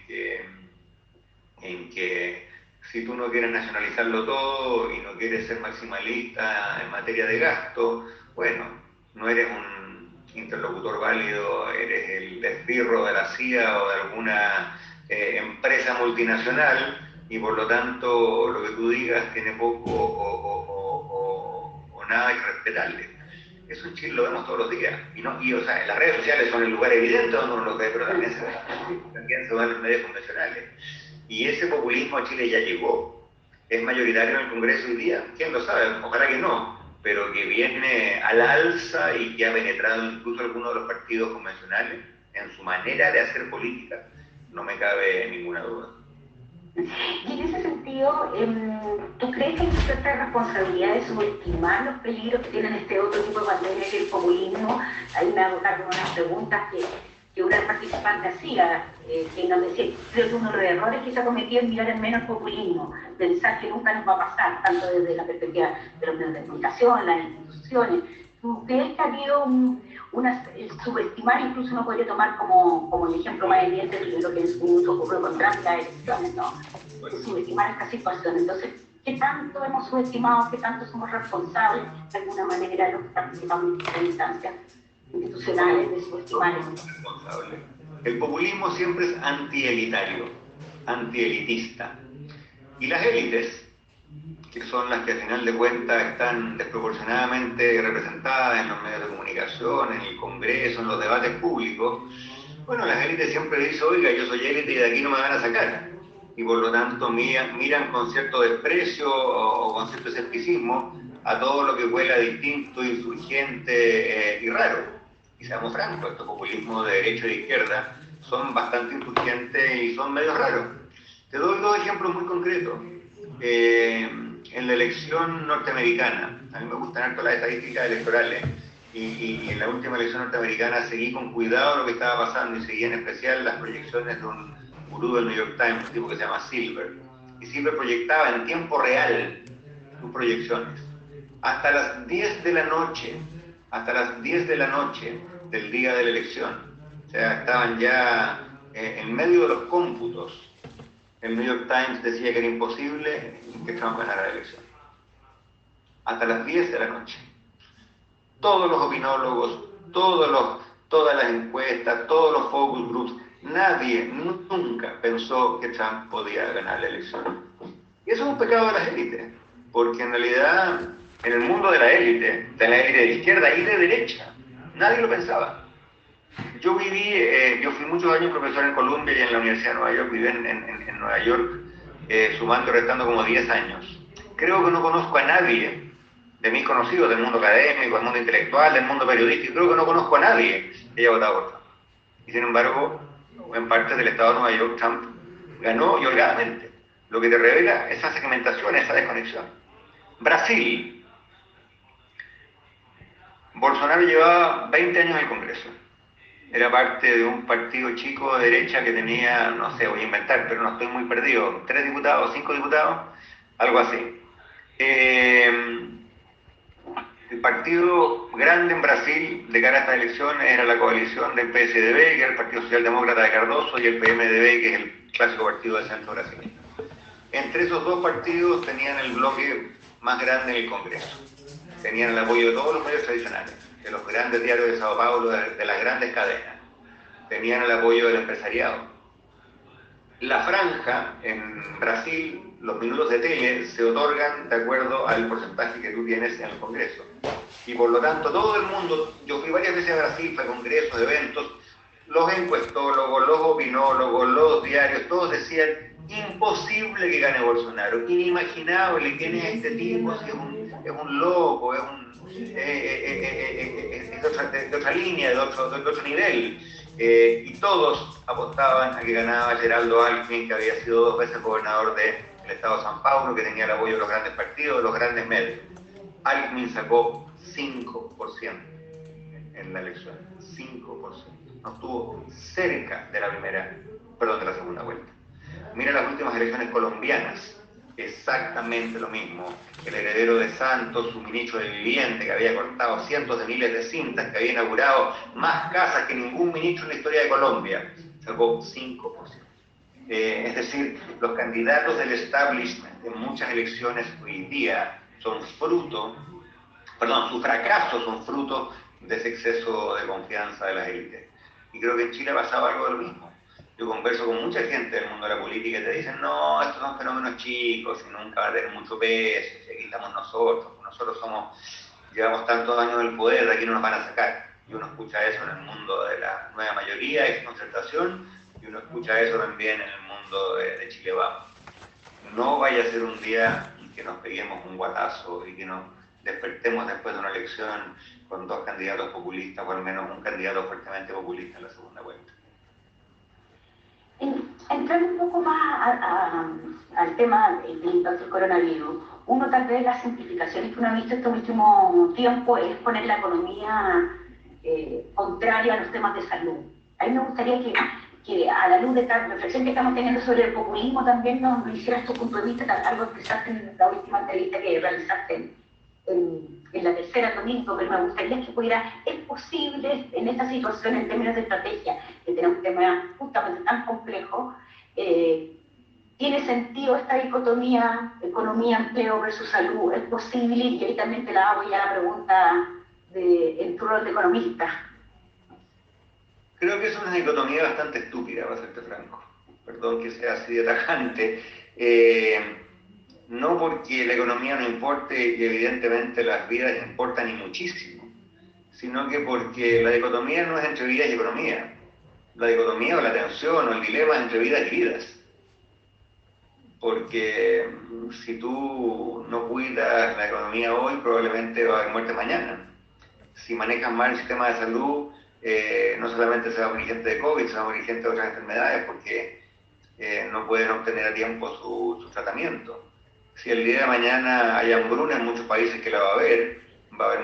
en que si tú no quieres nacionalizarlo todo y no quieres ser maximalista en materia de gasto, bueno, no eres un interlocutor válido, eres el esbirro de la CIA o de alguna empresa multinacional, y por lo tanto lo que tú digas tiene poco o nada que respetarle. Eso en Chile lo vemos todos los días. O sea, las redes sociales son el lugar evidente donde uno lo ve, pero también se ven en los medios convencionales. Y ese populismo a Chile ya llegó. ¿Es mayoritario en el Congreso hoy día? ¿Quién lo sabe? Ojalá que no, pero que viene al alza y que ha penetrado incluso algunos de los partidos convencionales en su manera de hacer política, no me cabe ninguna duda. Y en ese sentido, ¿tú crees que hay cierta responsabilidad de subestimar los peligros que tienen este otro tipo de pandemia, que es el populismo? Ahí me hago cargo de unas preguntas que una participante hacía, que nos decía, creo que uno de los errores que se ha cometido es mirar en menos el populismo, pensar que nunca nos va a pasar, tanto desde la perspectiva de los medios de comunicación, las instituciones. ¿Tú crees que ha habido el subestimar? Incluso uno podría tomar como el ejemplo más evidente de lo que en su momento ocurrió con Trump y las elecciones, ¿no? Subestimar esta situación. Entonces, ¿qué tanto hemos subestimado, qué tanto somos responsables de alguna manera los que participamos en estas instancias institucionales de subestimar eso? El populismo siempre es antielitario, antielitista. Y las élites, que son las que al final de cuentas están desproporcionadamente representadas en los medios de comunicación, en el Congreso, en los debates públicos, bueno, las élites siempre dicen, oiga, yo soy élite y de aquí no me van a sacar. Y por lo tanto miran con cierto desprecio o con cierto escepticismo a todo lo que huela distinto, insurgente y raro. Y seamos francos, estos populismos de derecha y de izquierda son bastante insurgentes y son medio raros. Te doy dos ejemplos muy concretos. En la elección norteamericana, a mí me gustan harto las estadísticas electorales, y en la última elección norteamericana seguí con cuidado lo que estaba pasando, y seguí en especial las proyecciones de un gurú del New York Times, un tipo que se llama Silver. Y Silver proyectaba en tiempo real sus proyecciones. Hasta las 10 de la noche del día de la elección, o sea, estaban ya en medio de los cómputos. El New York Times decía que era imposible que Trump ganara la elección. Hasta las 10 de la noche. Todos los opinólogos, todas las encuestas, todos los focus groups, nadie nunca pensó que Trump podía ganar la elección. Y eso es un pecado de las élites, porque en realidad en el mundo de la élite de izquierda y de derecha, nadie lo pensaba. Yo fui muchos años profesor en Columbia y en la Universidad de Nueva York, viví en Nueva York, sumando y restando como 10 años. Creo que no conozco a nadie de mis conocidos, del mundo académico, del mundo intelectual, del mundo periodístico, creo que no conozco a nadie que haya votado por Trump. Y sin embargo, en parte del estado de Nueva York, Trump ganó y holgadamente, lo que te revela esa segmentación, esa desconexión. Brasil. Bolsonaro llevaba 20 años en el Congreso. Era parte de un partido chico de derecha que tenía, no sé, voy a inventar, pero no estoy muy perdido, 3 diputados, 5 diputados, algo así. El partido grande en Brasil de cara a estas elecciones era la coalición del PSDB, que era el Partido Socialdemócrata de Cardoso, y el PMDB, que es el clásico partido del centro brasileño. Entre esos dos partidos tenían el bloque más grande en el Congreso. Tenían el apoyo de todos los medios tradicionales, de los grandes diarios de Sao Paulo, de las grandes cadenas. Tenían el apoyo del empresariado. La franja en Brasil, los minutos de tele se otorgan de acuerdo al porcentaje que tú tienes en el Congreso. Y por lo tanto todo el mundo, yo fui varias veces a Brasil, fui a congresos, eventos, los encuestólogos, los opinólogos, los diarios, todos decían, imposible que gane Bolsonaro, inimaginable, ¿quién es este tipo? Si es un es un loco, es de otra línea, de otro nivel. Y todos apostaban a que ganaba Geraldo Alckmin, que había sido 2 veces gobernador del estado de San Paulo, que tenía el apoyo de los grandes partidos, de los grandes medios. Alckmin sacó 5% en la elección, 5%. No estuvo cerca de la segunda vuelta. Mira las últimas elecciones colombianas, exactamente lo mismo. El heredero de Santos, su ministro de Vivienda, que había cortado cientos de miles de cintas, que había inaugurado más casas que ningún ministro en la historia de Colombia, sacó 5%. Es decir, los candidatos del establishment en muchas elecciones hoy día son sus fracasos son fruto de ese exceso de confianza de las élites. Y creo que en Chile ha pasado algo de lo mismo. Yo converso con mucha gente del mundo de la política y te dicen, no, estos son fenómenos chicos y nunca va a tener mucho peso, y aquí estamos nosotros llevamos tantos años en el poder, de aquí no nos van a sacar. Y uno escucha eso en el mundo de la nueva mayoría, ex concertación, y uno escucha eso también en el mundo de Chile Vamos. No vaya a ser un día que nos peguemos un guatazo y que nos despertemos después de una elección con 2 candidatos populistas o al menos un candidato fuertemente populista en la segunda vuelta. Entrando un poco más al tema del impacto del coronavirus, uno tal vez las simplificaciones que uno ha visto este último tiempo es poner la economía contraria a los temas de salud. A mí me gustaría que a la luz de esta reflexión que estamos teniendo sobre el populismo también nos hicieras tu punto de vista, algo que expresaste en la última entrevista que realizaste en la tercera domingo, pero me gustaría que es posible en esta situación en términos de estrategia, que tenemos un tema justamente tan complejo, ¿tiene sentido esta dicotomía economía-empleo versus salud? ¿Es posible? Y ahí también te la hago ya la pregunta en tu rol de economista. Creo que es una dicotomía bastante estúpida, para serte franco. Perdón que sea así de tajante. No porque la economía no importe y evidentemente las vidas importan y muchísimo, sino que porque la dicotomía no es entre vidas y economía. La dicotomía o la tensión o el dilema es entre vidas y vidas. Porque si tú no cuidas la economía hoy, probablemente va a haber muerte mañana. Si manejas mal el sistema de salud, no solamente se va a morir gente de COVID, se va a morir gente de otras enfermedades porque no pueden obtener a tiempo su tratamiento. Si el día de mañana hay hambruna en muchos países, que la va a haber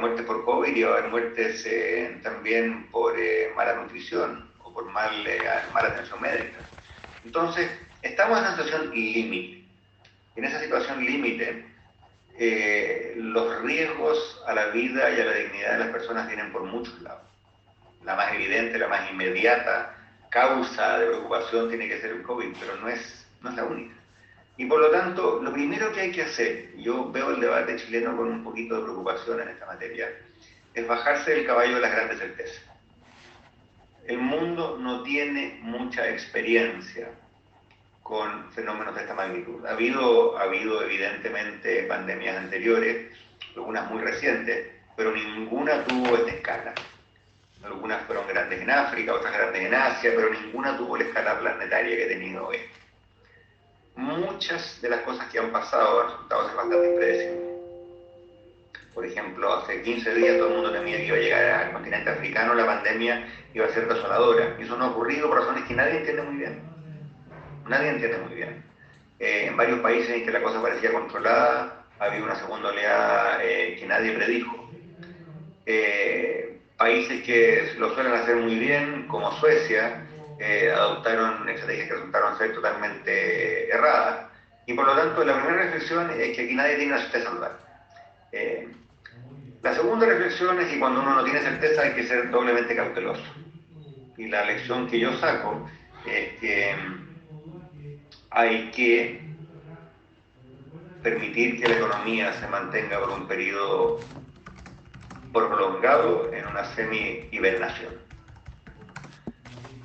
muertes por COVID y va a haber muertes también por mala nutrición o por mala atención médica. Entonces, estamos en una situación límite. En esa situación límite, los riesgos a la vida y a la dignidad de las personas vienen por muchos lados. La más evidente, la más inmediata causa de preocupación tiene que ser el COVID, pero no es la única. Y por lo tanto, lo primero que hay que hacer, yo veo el debate chileno con un poquito de preocupación en esta materia, es bajarse del caballo de las grandes certezas. El mundo no tiene mucha experiencia con fenómenos de esta magnitud. Ha habido evidentemente pandemias anteriores, algunas muy recientes, pero ninguna tuvo esta escala. Algunas fueron grandes en África, otras grandes en Asia, pero ninguna tuvo la escala planetaria que ha tenido esta. Muchas de las cosas que han pasado han resultado ser bastante impredecibles. Por ejemplo, hace 15 días todo el mundo temía que iba a llegar al continente africano, la pandemia iba a ser desoladora. Y eso no ha ocurrido por razones que nadie entiende muy bien. En varios países en que la cosa parecía controlada, había una segunda oleada que nadie predijo. Países que lo suelen hacer muy bien, como Suecia, adoptaron estrategias que resultaron ser totalmente erradas. Y por lo tanto, la primera reflexión es que aquí nadie tiene una certeza total. La segunda reflexión es que cuando uno no tiene certeza hay que ser doblemente cauteloso. Y la lección que yo saco es que hay que permitir que la economía se mantenga por un periodo prolongado en una semi-hibernación.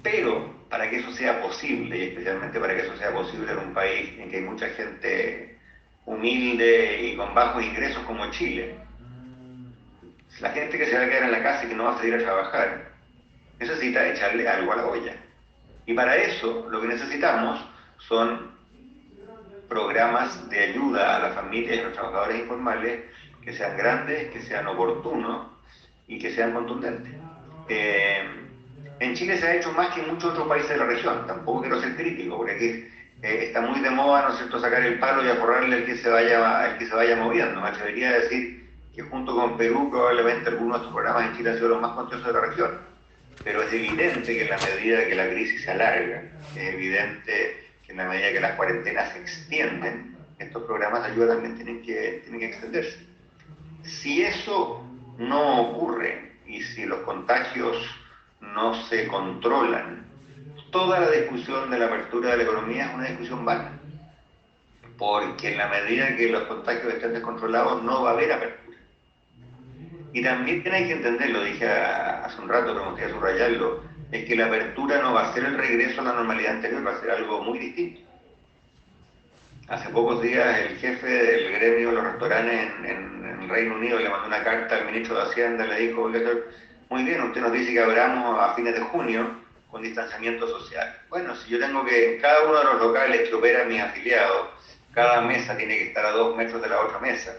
Pero para que eso sea posible, y especialmente para que eso sea posible en un país en que hay mucha gente humilde y con bajos ingresos como Chile, la gente que se va a quedar en la casa y que no va a salir a trabajar, necesita echarle algo a la olla. Y para eso lo que necesitamos son programas de ayuda a las familias y a los trabajadores informales que sean grandes, que sean oportunos y que sean contundentes. En Chile se ha hecho más que en muchos otros países de la región, tampoco quiero ser crítico, porque aquí está muy de moda, ¿no es cierto?, sacar el palo y aporrearle el que se vaya moviendo. Me atrevería a decir que junto con Perú probablemente algunos de estos programas en Chile han sido los más contagiosos de la región, pero es evidente que en la medida que la crisis se alarga, es evidente que en la medida que las cuarentenas se extienden, estos programas de ayuda también tienen que extenderse. Si eso no ocurre y si los contagios no se controlan, toda la discusión de la apertura de la economía es una discusión vana, porque en la medida que los contagios estén descontrolados no va a haber apertura. Y también hay que entender, lo dije hace un rato, pero me gustaría subrayarlo, es que la apertura no va a ser el regreso a la normalidad anterior, va a ser algo muy distinto. Hace pocos días el jefe del gremio de los restaurantes en el Reino Unido le mandó una carta al ministro de Hacienda, le dijo: muy bien, usted nos dice que abramos a fines de junio con distanciamiento social. Bueno, si yo tengo que, cada uno de los locales que operan mis afiliados, cada mesa tiene que estar a 2 metros de la otra mesa,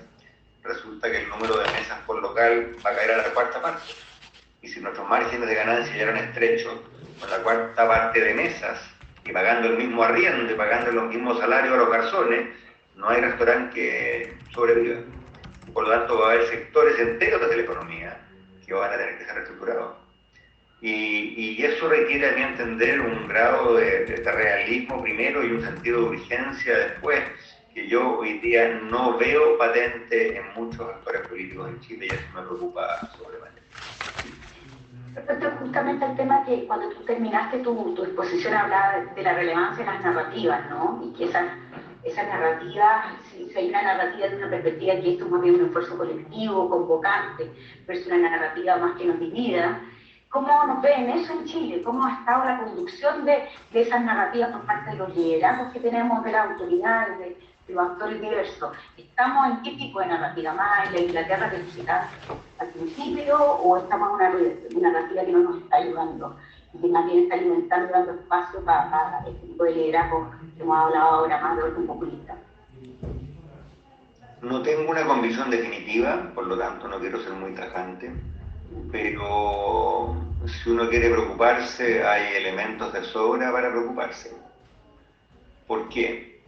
resulta que el número de mesas por local va a caer a la cuarta parte. Y si nuestros márgenes de ganancia ya eran estrechos, con la cuarta parte de mesas, y pagando el mismo arriendo, y pagando los mismos salarios a los garzones, no hay restaurante que sobreviva. Por lo tanto, va a haber sectores enteros de la economía que van a tener que ser reestructurados. Y eso requiere, a mi entender, un grado de realismo primero y un sentido de urgencia después, que yo hoy día no veo patente en muchos actores políticos en Chile, y eso me preocupa sobremanera. Respecto justamente al tema que cuando tú terminaste tu exposición hablaba de la relevancia de las narrativas, ¿no? Y que esas narrativas, si hay una narrativa de una perspectiva que esto es más bien un esfuerzo colectivo, convocante, versus una narrativa más que nos divida, ¿cómo nos ven eso en Chile? ¿Cómo ha estado la conducción de esas narrativas por parte de los liderazgos que tenemos, de las autoridades, de los actores diversos? ¿Estamos en qué tipo de narrativa? ¿Más en la Inglaterra que suscitaste al principio, o estamos en una narrativa que no nos está ayudando y que más bien está alimentando y dando espacio para este tipo de liderazgo que hemos hablado ahora más de orden populista? No tengo una convicción definitiva, por lo tanto no quiero ser muy tajante, pero si uno quiere preocuparse, hay elementos de sobra para preocuparse. ¿Por qué?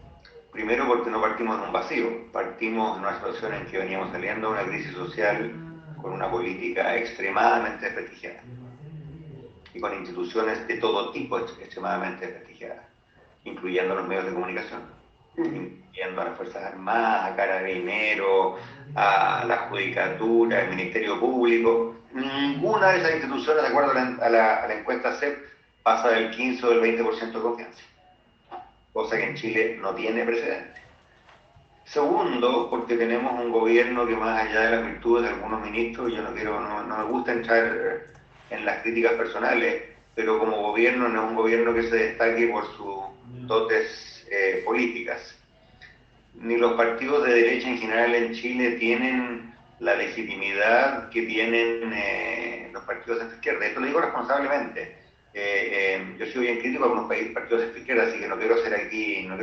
Primero, porque no partimos de un vacío, partimos de una situación en que veníamos saliendo de una crisis social con una política extremadamente desprestigiada y con instituciones de todo tipo extremadamente desprestigiadas, incluyendo los medios de comunicación, incluyendo a las Fuerzas Armadas, a Carabineros, a la Judicatura, al Ministerio Público. Ninguna de esas instituciones, de acuerdo a la encuesta CEP, pasa del 15 o del 20% de confianza, cosa que en Chile no tiene precedente. Segundo, porque tenemos un gobierno que, más allá de las virtudes de algunos ministros, yo no me gusta entrar en las críticas personales, pero como gobierno no es un gobierno que se destaque por sus dotes políticas. Ni los partidos de derecha en general en Chile tienen la legitimidad que tienen los partidos de izquierda. Esto lo digo responsablemente. Yo soy bien crítico a algunos partidos de izquierda, así que no quiero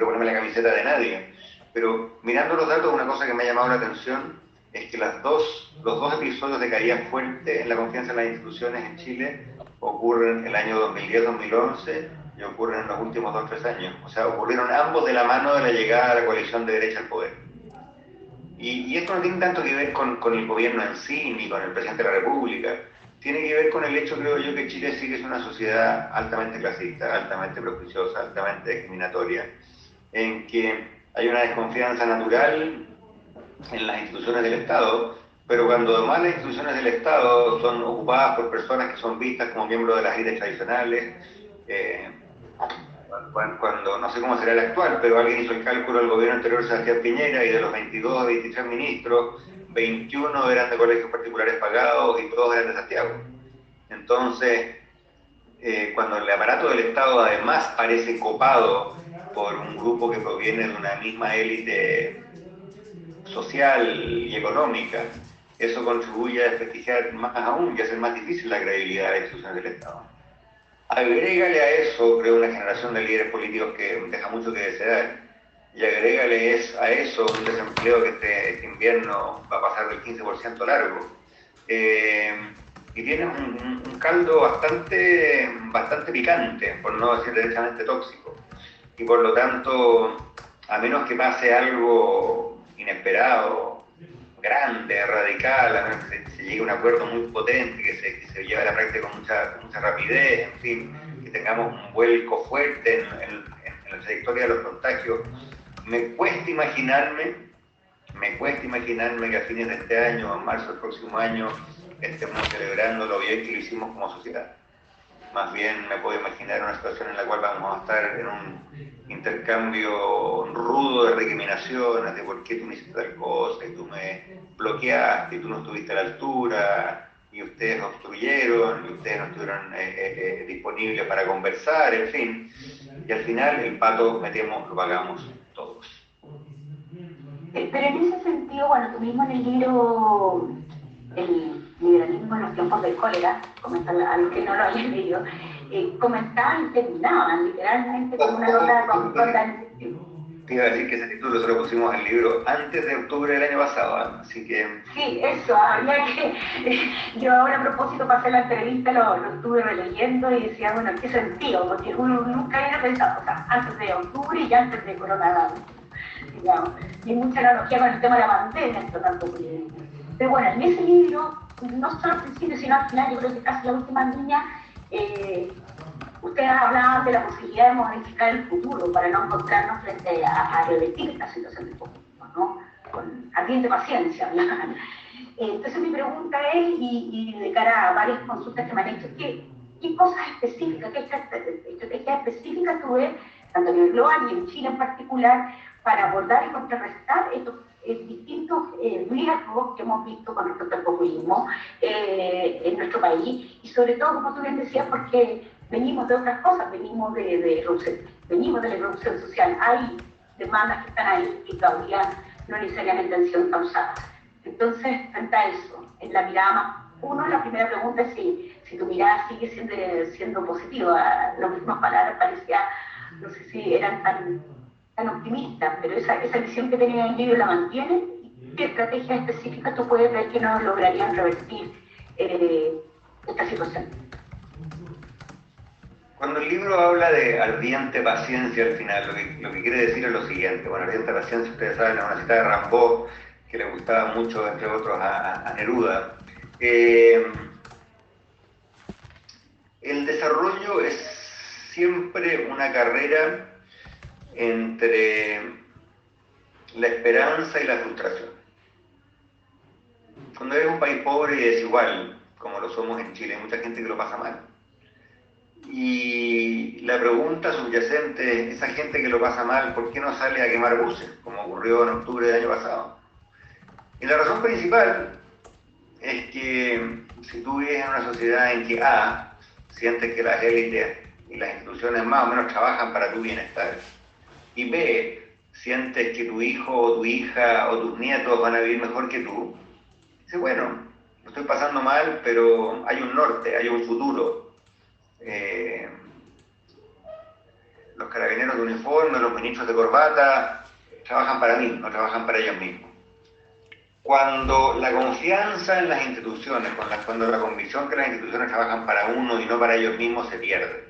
ponerme la camiseta de nadie. Pero mirando los datos, una cosa que me ha llamado la atención es que los dos episodios de caída fuerte en la confianza en las instituciones en Chile ocurren en el año 2010-2011 y ocurren en los últimos 2 o 3 años. O sea, ocurrieron ambos de la mano de la llegada de la coalición de derecha al poder. Y esto no tiene tanto que ver con el gobierno en sí, ni con el presidente de la República. Tiene que ver con el hecho, creo yo, que Chile sí que es una sociedad altamente clasista, altamente prejuiciosa, altamente discriminatoria, en que hay una desconfianza natural en las instituciones del Estado, pero cuando además las instituciones del Estado son ocupadas por personas que son vistas como miembros de las élites tradicionales, cuando, no sé cómo será el actual, pero alguien hizo el cálculo del gobierno anterior de Sebastián Piñera, y de los 22 a 23 ministros, 21 eran de colegios particulares pagados y todos eran de Santiago. Entonces, cuando el aparato del Estado además parece copado por un grupo que proviene de una misma élite social y económica, eso contribuye a desprestigiar más aún y a hacer más difícil la credibilidad de las instituciones del Estado. Agrégale a eso, creo, una generación de líderes políticos que deja mucho que desear, y agrégale a eso un desempleo que este invierno va a pasar del 15% largo. Y tienes un caldo bastante picante, por no decir derechamente tóxico. Y por lo tanto, a menos que pase algo inesperado, grande, radical, a menos que se llegue a un acuerdo muy potente, que se lleve a la práctica con mucha rapidez, en fin, que tengamos un vuelco fuerte en la trayectoria de los contagios, me cuesta imaginarme que a fines de este año, en marzo del próximo año, estemos celebrando lo bien que lo hicimos como sociedad. Más bien me puedo imaginar una situación en la cual vamos a estar en un intercambio rudo de recriminaciones de por qué tú me hiciste tal cosa, y tú me bloqueaste, y tú no estuviste a la altura, y ustedes obstruyeron, y ustedes no estuvieron disponibles para conversar, en fin. Y al final el pato, lo pagamos todos. Pero en ese sentido, bueno, tú mismo en el libro El liberalismo en los tiempos del cólera, comentan a los que no lo hayan leído, comentaban y terminaban literalmente con una nota con te iba a decir que ese título se lo pusimos al libro antes de octubre del año pasado, ¿eh? Así que... Sí, eso, había que... yo ahora a propósito pasé la entrevista, lo estuve releyendo y decía, bueno, ¿qué sentido? Porque uno nunca había pensado, o sea, antes de octubre y antes de coronavirus, digamos. Y hay mucha analogía con el tema de la pandemia, esto tanto que... Pero bueno, en ese libro, no solo al principio, sino al final, yo creo que casi la última línea, ustedes hablaban de la posibilidad de modificar el futuro para no encontrarnos frente a revertir esta situación de populismo, ¿no? Con ardiente paciencia. Entonces mi pregunta es, y de cara a varias consultas que me han hecho, ¿qué cosas específicas, qué estrategias específicas tú ves, tanto a nivel global y en Chile en particular, para abordar y contrarrestar estos distintos riesgos que hemos visto con respecto al populismo en nuestro país, y sobre todo, como tú bien decías, porque venimos de otras cosas, venimos de la irrupción social, hay demandas que están ahí y todavía no necesariamente han sido causadas. Entonces, frente a eso, en la mirada más, la primera pregunta es si tu mirada sigue siendo positiva. Las mismas palabras parecía, no sé si eran tan optimistas, pero esa visión que tenía en el libro la mantienen. ¿Qué estrategias específicas tú puedes ver que nos lograrían revertir esta situación? Cuando el libro habla de ardiente paciencia al final, lo que quiere decir es lo siguiente. Bueno, ardiente paciencia, ustedes saben, es una cita de Rimbaud, que le gustaba mucho, entre otros, a Neruda. El desarrollo es siempre una carrera entre la esperanza y la frustración. Cuando eres un país pobre y desigual, como lo somos en Chile, hay mucha gente que lo pasa mal. Y la pregunta subyacente es, esa gente que lo pasa mal, ¿por qué no sale a quemar buses, como ocurrió en octubre del año pasado? Y la razón principal es que si tú vives en una sociedad en que sientes que las élites y las instituciones más o menos trabajan para tu bienestar, y B, sientes que tu hijo o tu hija o tus nietos van a vivir mejor que tú, dices, bueno, lo estoy pasando mal, pero hay un norte, hay un futuro. Los carabineros de uniforme, los ministros de corbata, trabajan para mí, no trabajan para ellos mismos. Cuando la confianza en las instituciones, cuando la convicción que las instituciones trabajan para uno y no para ellos mismos se pierde,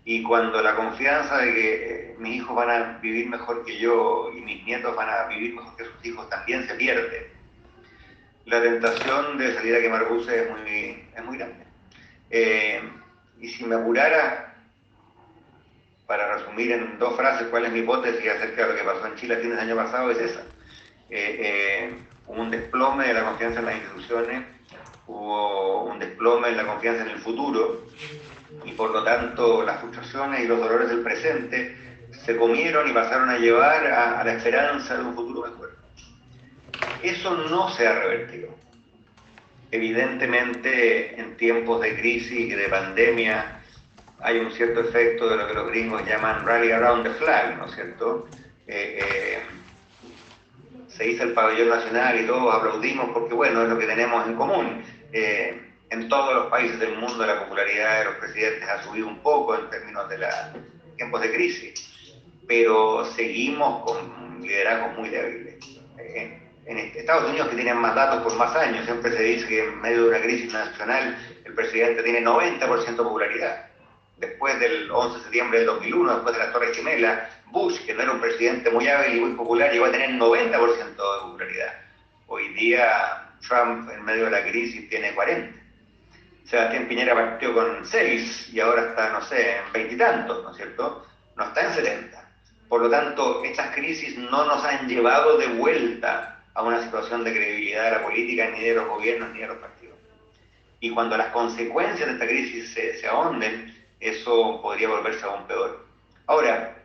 y cuando la confianza de que mis hijos van a vivir mejor que yo y mis nietos van a vivir mejor que sus hijos también se pierde, la tentación de salir a quemar buses es muy grande. Y si me apurara, para resumir en 2 frases cuál es mi hipótesis acerca de lo que pasó en Chile a fines del año pasado, es esa. Hubo un desplome de la confianza en las instituciones, hubo un desplome en la confianza en el futuro, y por lo tanto las frustraciones y los dolores del presente se comieron y pasaron a llevar a la esperanza de un futuro mejor. Eso no se ha revertido. Evidentemente, en tiempos de crisis y de pandemia, hay un cierto efecto de lo que los gringos llaman rally around the flag, ¿no es cierto? Se hizo el pabellón nacional y todos aplaudimos porque, bueno, es lo que tenemos en común. En todos los países del mundo la popularidad de los presidentes ha subido un poco en términos de los tiempos de crisis. pero seguimos con liderazgos muy débiles. En Estados Unidos, que tienen mandatos por más años, siempre se dice que en medio de una crisis nacional el presidente tiene 90% de popularidad. Después del 11 de septiembre del 2001, después de las Torres Gemelas, Bush, que no era un presidente muy hábil y muy popular, llegó a tener 90% de popularidad. Hoy día Trump, en medio de la crisis, tiene 40%. Sebastián Piñera partió con 6 y ahora está, no sé, en 20 y tantos, ¿no es cierto? No está en 70. Por lo tanto, estas crisis no nos han llevado de vuelta a una situación de credibilidad de la política, ni de los gobiernos, ni de los partidos. Y cuando las consecuencias de esta crisis se ahonden, eso podría volverse aún peor. Ahora,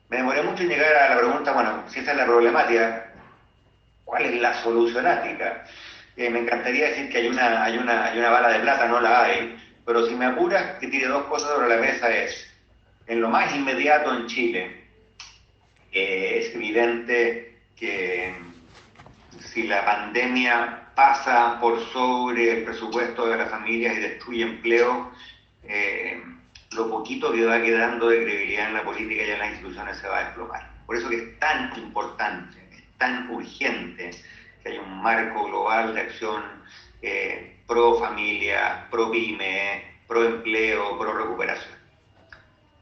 me demoré mucho en llegar a la pregunta, bueno, si esta es la problemática, ¿cuál es la solucionática? Me encantaría decir que hay una bala de plata, no la hay, pero si me apuras que tire dos cosas sobre la mesa es, en lo más inmediato en Chile, es evidente que si la pandemia pasa por sobre el presupuesto de las familias y destruye empleo, lo poquito que va quedando de credibilidad en la política y en las instituciones se va a desplomar. Por eso que es tan importante, es tan urgente que haya un marco global de acción pro familia, pro pyme, pro empleo, pro recuperación.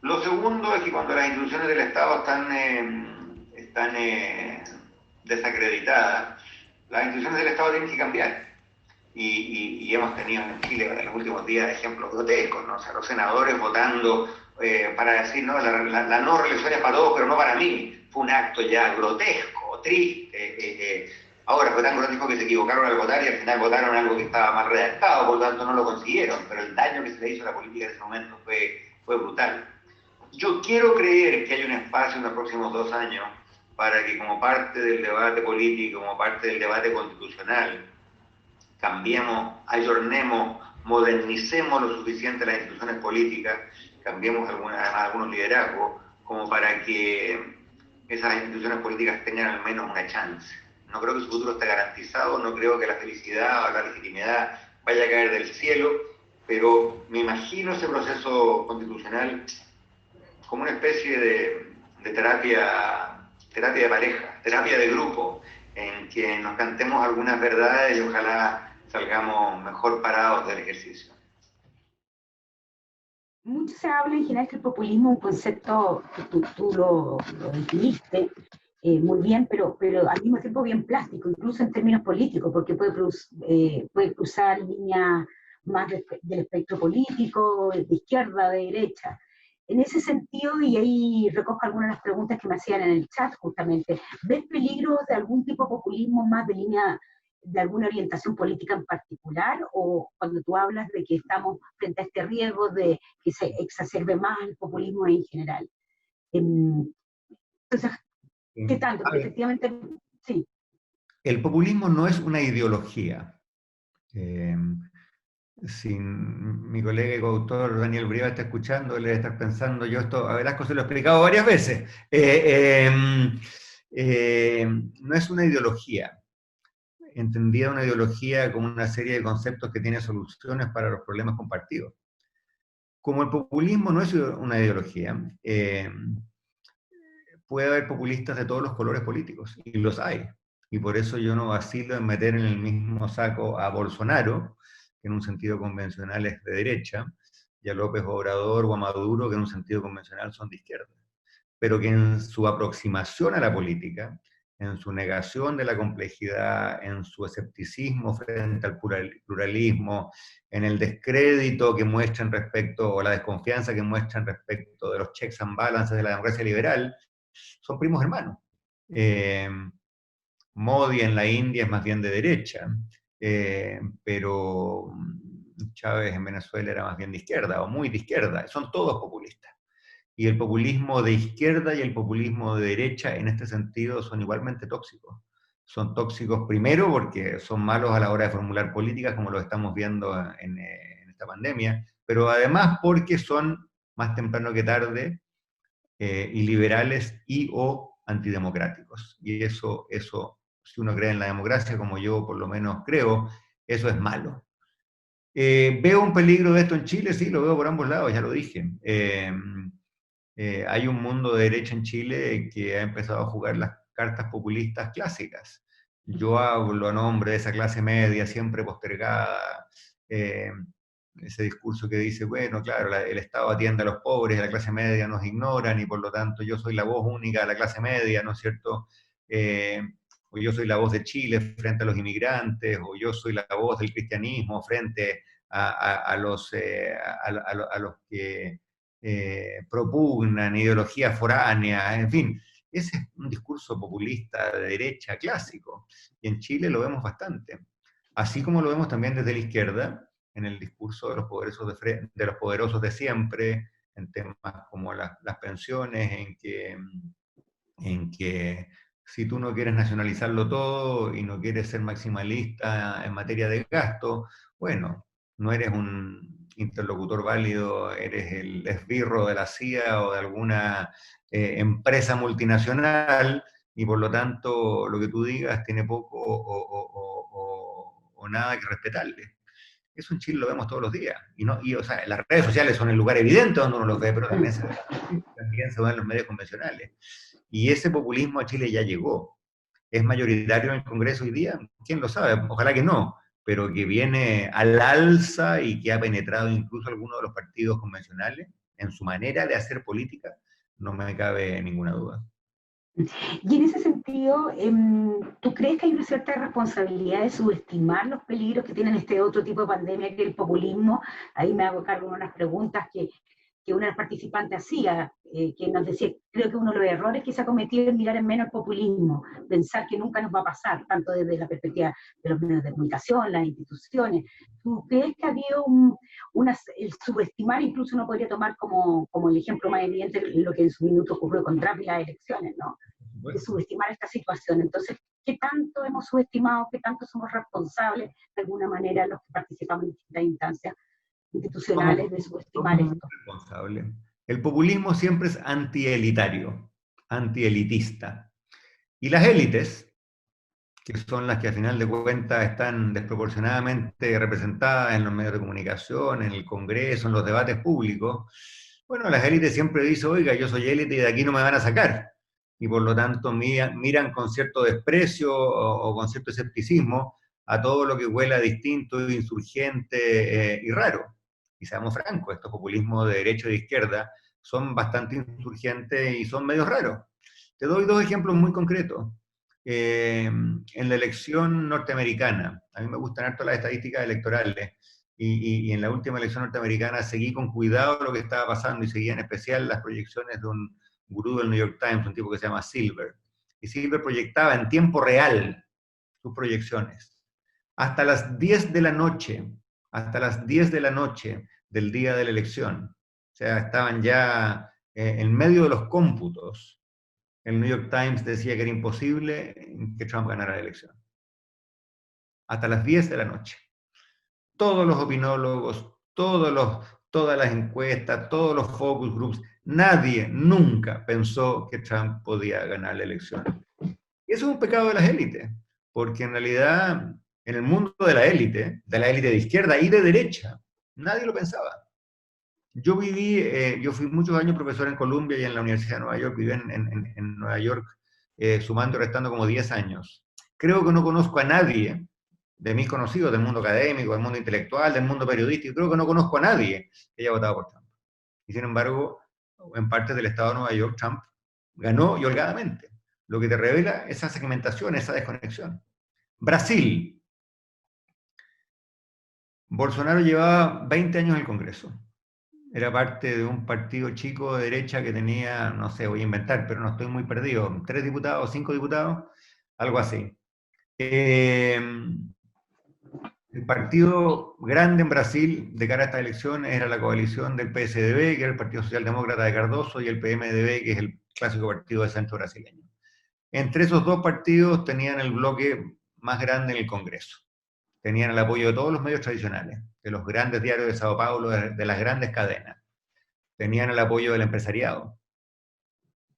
Lo segundo es que cuando las instituciones del Estado están desacreditadas, las instituciones del Estado tienen que cambiar. Y hemos tenido en Chile en los últimos días ejemplos grotescos, ¿no? O sea, los senadores votando para decir, no, la no reelección es para todos, pero no para mí. Fue un acto ya grotesco, triste. Ahora fue tan grotesco que se equivocaron al votar y al final votaron algo que estaba mal redactado, por lo tanto no lo consiguieron, pero el daño que se le hizo a la política en ese momento fue brutal. Yo quiero creer que hay un espacio en los próximos 2 años para que como parte del debate político, como parte del debate constitucional, cambiemos, ayornemos, modernicemos lo suficiente las instituciones políticas, cambiemos algunos liderazgos, como para que esas instituciones políticas tengan al menos una chance. No creo que su futuro esté garantizado, no creo que la felicidad o la legitimidad vaya a caer del cielo, pero me imagino ese proceso constitucional como una especie de terapia de pareja, terapia de grupo, en que nos cantemos algunas verdades y ojalá salgamos mejor parados del ejercicio. Mucho se habla en general que el populismo es un concepto que tú lo definiste muy bien, pero al mismo tiempo bien plástico, incluso en términos políticos, porque puede cruzar líneas más del espectro político, de izquierda, de derecha. En ese sentido, y ahí recojo algunas de las preguntas que me hacían en el chat justamente, ¿ves peligros de algún tipo de populismo más de línea de alguna orientación política en particular, o cuando tú hablas de que estamos frente a este riesgo de que se exacerbe más el populismo en general? Entonces, ¿qué tanto? Porque efectivamente, sí. El populismo no es una ideología. Si mi colega y coautor Daniel Brieva está escuchando, él debe estar pensando, yo esto a Velasco se lo he explicado varias veces. No es una ideología. Entendida una ideología como una serie de conceptos que tiene soluciones para los problemas compartidos. Como el populismo no es una ideología, puede haber populistas de todos los colores políticos, y los hay. Y por eso yo no vacilo en meter en el mismo saco a Bolsonaro, que en un sentido convencional es de derecha, y a López Obrador o a Maduro, que en un sentido convencional son de izquierda. Pero que en su aproximación a la política, en su negación de la complejidad, en su escepticismo frente al pluralismo, en el descrédito que muestran respecto, o la desconfianza que muestran respecto de los checks and balances de la democracia liberal, son primos hermanos. Modi en la India es más bien de derecha, pero Chávez en Venezuela era más bien de izquierda, o muy de izquierda, son todos populistas. Y el populismo de izquierda y el populismo de derecha en este sentido son igualmente tóxicos. Son tóxicos primero porque son malos a la hora de formular políticas, como lo estamos viendo en esta pandemia, pero además porque son, más temprano que tarde, iliberales y o antidemocráticos. Y eso, si uno cree en la democracia, como yo por lo menos creo, eso es malo. ¿Veo un peligro de esto en Chile? Sí, lo veo por ambos lados, ya lo dije. hay un mundo de derecha en Chile que ha empezado a jugar las cartas populistas clásicas. Yo hablo a nombre de esa clase media siempre postergada, eh, ese discurso que dice, bueno, claro, el Estado atiende a los pobres, la clase media nos ignoran y por lo tanto yo soy la voz única de la clase media, ¿no es cierto? O yo soy la voz de Chile frente a los inmigrantes, o yo soy la voz del cristianismo frente a los que propugnan ideologías foráneas, en fin. Ese es un discurso populista de derecha clásico, y en Chile lo vemos bastante. Así como lo vemos también desde la izquierda, en el discurso de los poderosos de siempre, en temas como las pensiones, en que si tú no quieres nacionalizarlo todo y no quieres ser maximalista en materia de gasto, bueno, no eres un interlocutor válido, eres el esbirro de la CIA o de alguna empresa multinacional, y por lo tanto lo que tú digas tiene poco o nada que respetarle. Eso en Chile lo vemos todos los días. O sea, las redes sociales son el lugar evidente donde uno los ve, pero también se ven en los medios convencionales. Y ese populismo a Chile ya llegó. ¿Es mayoritario en el Congreso hoy día? ¿Quién lo sabe? Ojalá que no, pero que viene al alza y que ha penetrado incluso algunos de los partidos convencionales en su manera de hacer política, no me cabe ninguna duda. Y en ese sentido, ¿tú crees que hay una cierta responsabilidad de subestimar los peligros que tienen este otro tipo de pandemia que es el populismo? Ahí me hago cargo de unas preguntas que una participante hacía, que nos decía, creo que uno de los errores que se ha cometido es mirar en menos el populismo, pensar que nunca nos va a pasar, tanto desde la perspectiva de los medios de comunicación, las instituciones. ¿Tú crees que había el subestimar, incluso uno podría tomar como el ejemplo más evidente lo que en su minuto ocurrió con Trump y las elecciones, ¿no? De subestimar esta situación. Entonces, ¿qué tanto hemos subestimado, qué tanto somos responsables de alguna manera los que participamos en distintas instancias institucionales de subestimar esto? Responsable. El populismo siempre es antielitario, antielitista. Y las élites, que son las que al final de cuentas están desproporcionadamente representadas en los medios de comunicación, en el Congreso, en los debates públicos, bueno, las élites siempre dicen, oiga, yo soy élite y de aquí no me van a sacar. Y por lo tanto miran con cierto desprecio o con cierto escepticismo a todo lo que huela distinto, insurgente y raro. Y seamos francos, estos populismos de derecha y de izquierda son bastante insurgentes y son medio raros. Te doy dos ejemplos muy concretos. En la elección norteamericana, a mí me gustan harto las estadísticas electorales, y en la última elección norteamericana seguí con cuidado lo que estaba pasando y seguía en especial las proyecciones de un gurú del New York Times, un tipo que se llama Silver. Y Silver proyectaba en tiempo real sus proyecciones. Hasta las 10 de la noche, hasta las 10 de la noche del día de la elección, o sea, estaban ya en medio de los cómputos. El New York Times decía que era imposible que Trump ganara la elección. Hasta las 10 de la noche. Todos los opinólogos, todas las encuestas, todos los focus groups, nadie nunca pensó que Trump podía ganar la elección. Y eso es un pecado de las élites, porque en realidad en el mundo de la élite de izquierda y de derecha, nadie lo pensaba. Yo fui muchos años profesor en Columbia y en la Universidad de Nueva York, viví en Nueva York sumando y restando como 10 años. Creo que no conozco a nadie de mis conocidos del mundo académico, del mundo intelectual, del mundo periodístico, creo que no conozco a nadie que haya votado por Trump. Y sin embargo, en partes del estado de Nueva York, Trump ganó y holgadamente, lo que te revela esa segmentación, esa desconexión. Brasil. Bolsonaro llevaba 20 años en el Congreso. Era parte de un partido chico de derecha que tenía, no sé, voy a inventar, pero no estoy muy perdido, 3 diputados, 5 diputados, algo así. El partido grande en Brasil de cara a esta elección era la coalición del PSDB, que era el Partido Socialdemócrata de Cardoso, y el PMDB, que es el clásico partido de centro brasileño. Entre esos dos partidos tenían el bloque más grande en el Congreso. Tenían el apoyo de todos los medios tradicionales, de los grandes diarios de Sao Paulo, de las grandes cadenas. Tenían el apoyo del empresariado.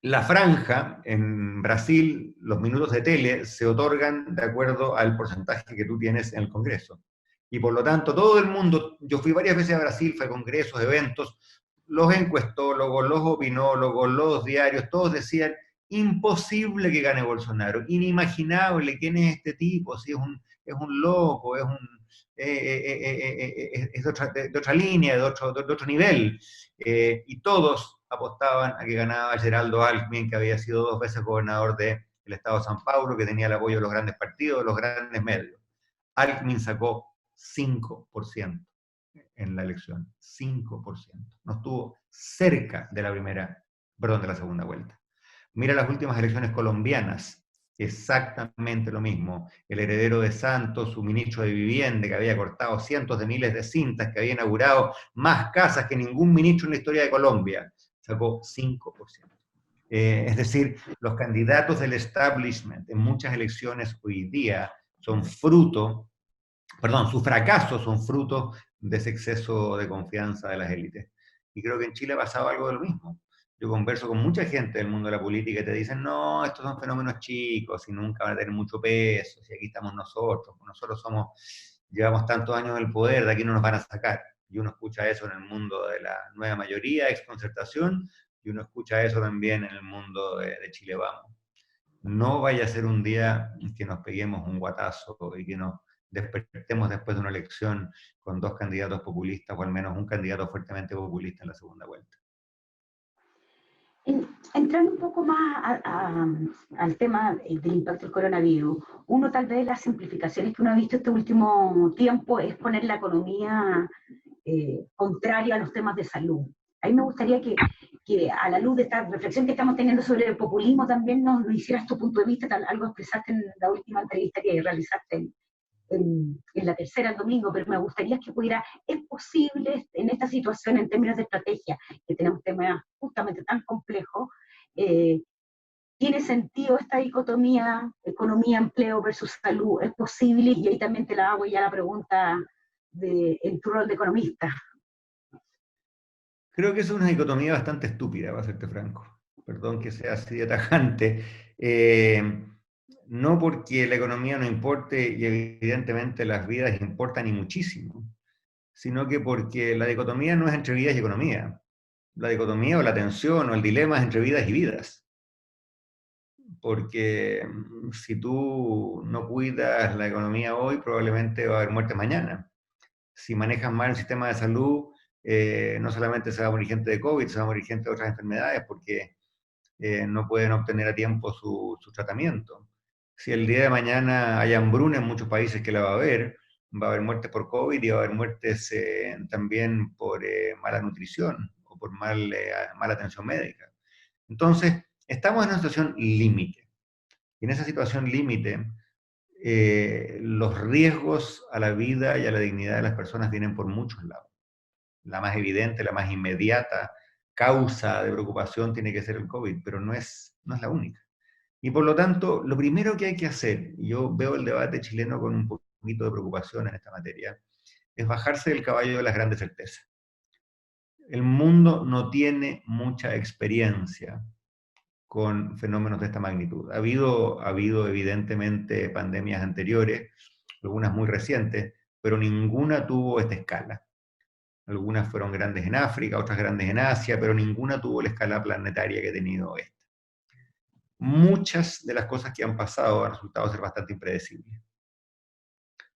La franja, en Brasil, los minutos de tele se otorgan de acuerdo al porcentaje que tú tienes en el Congreso. Y por lo tanto, todo el mundo, yo fui varias veces a Brasil, fui a congresos, eventos, los encuestólogos, los opinólogos, los diarios, todos decían, imposible que gane Bolsonaro, inimaginable, ¿quién es este tipo? Si es un loco, es de otra línea, de otro nivel. Y todos apostaban a que ganaba Geraldo Alckmin, que había sido 2 veces gobernador del estado de San Paulo, que tenía el apoyo de los grandes partidos, de los grandes medios. Alckmin sacó 5% en la elección, 5%. No estuvo cerca de de la segunda vuelta. Mira las últimas elecciones colombianas, exactamente lo mismo. El heredero de Santos, su ministro de Vivienda, que había cortado cientos de miles de cintas, que había inaugurado más casas que ningún ministro en la historia de Colombia, sacó 5%. Es decir, los candidatos del establishment en muchas elecciones hoy día son sus fracasos son fruto de ese exceso de confianza de las élites. Y creo que en Chile ha pasado algo de lo mismo. Yo converso con mucha gente del mundo de la política y te dicen, no, estos son fenómenos chicos y nunca van a tener mucho peso, si aquí estamos nosotros llevamos tantos años en el poder, de aquí no nos van a sacar. Y uno escucha eso en el mundo de la nueva mayoría, exconcertación, y uno escucha eso también en el mundo de Chile Vamos. No vaya a ser un día que nos peguemos un guatazo y que nos despertemos después de una elección con 2 candidatos populistas o al menos un candidato fuertemente populista en la segunda vuelta. Entrando un poco más al tema del impacto del coronavirus, uno tal vez las simplificaciones que uno ha visto este último tiempo es poner la economía contraria a los temas de salud. Ahí me gustaría que a la luz de esta reflexión que estamos teniendo sobre el populismo también nos hicieras tu punto de vista, algo expresaste en la última entrevista que realizaste en la tercera el domingo, pero me gustaría que es posible en esta situación en términos de estrategia, que tenemos temas justamente tan complejos, ¿tiene sentido esta dicotomía economía, empleo versus salud? ¿Es posible? Y ahí también te la hago ya la pregunta en tu rol de economista. Creo que es una dicotomía bastante estúpida, para serte franco. Perdón que sea así de tajante. No porque la economía no importe y evidentemente las vidas importan y muchísimo, sino que porque la dicotomía no es entre vidas y economía. La dicotomía o la tensión o el dilema es entre vidas y vidas. Porque si tú no cuidas la economía hoy, probablemente va a haber muerte mañana. Si manejas mal el sistema de salud, no solamente se va a morir gente de COVID, se va a morir gente de otras enfermedades porque no pueden obtener a tiempo su tratamiento. Si el día de mañana hay hambruna en muchos países que la va a haber muertes por COVID y va a haber muertes también por mala nutrición o por mala atención médica. Entonces, estamos en una situación límite. Y en esa situación límite, los riesgos a la vida y a la dignidad de las personas vienen por muchos lados. La más evidente, la más inmediata causa de preocupación tiene que ser el COVID, pero no es la única. Y por lo tanto, lo primero que hay que hacer, y yo veo el debate chileno con un poquito de preocupación en esta materia, es bajarse del caballo de las grandes certezas. El mundo no tiene mucha experiencia con fenómenos de esta magnitud. Ha habido evidentemente pandemias anteriores, algunas muy recientes, pero ninguna tuvo esta escala. Algunas fueron grandes en África, otras grandes en Asia, pero ninguna tuvo la escala planetaria que ha tenido esta. Muchas de las cosas que han pasado han resultado ser bastante impredecibles.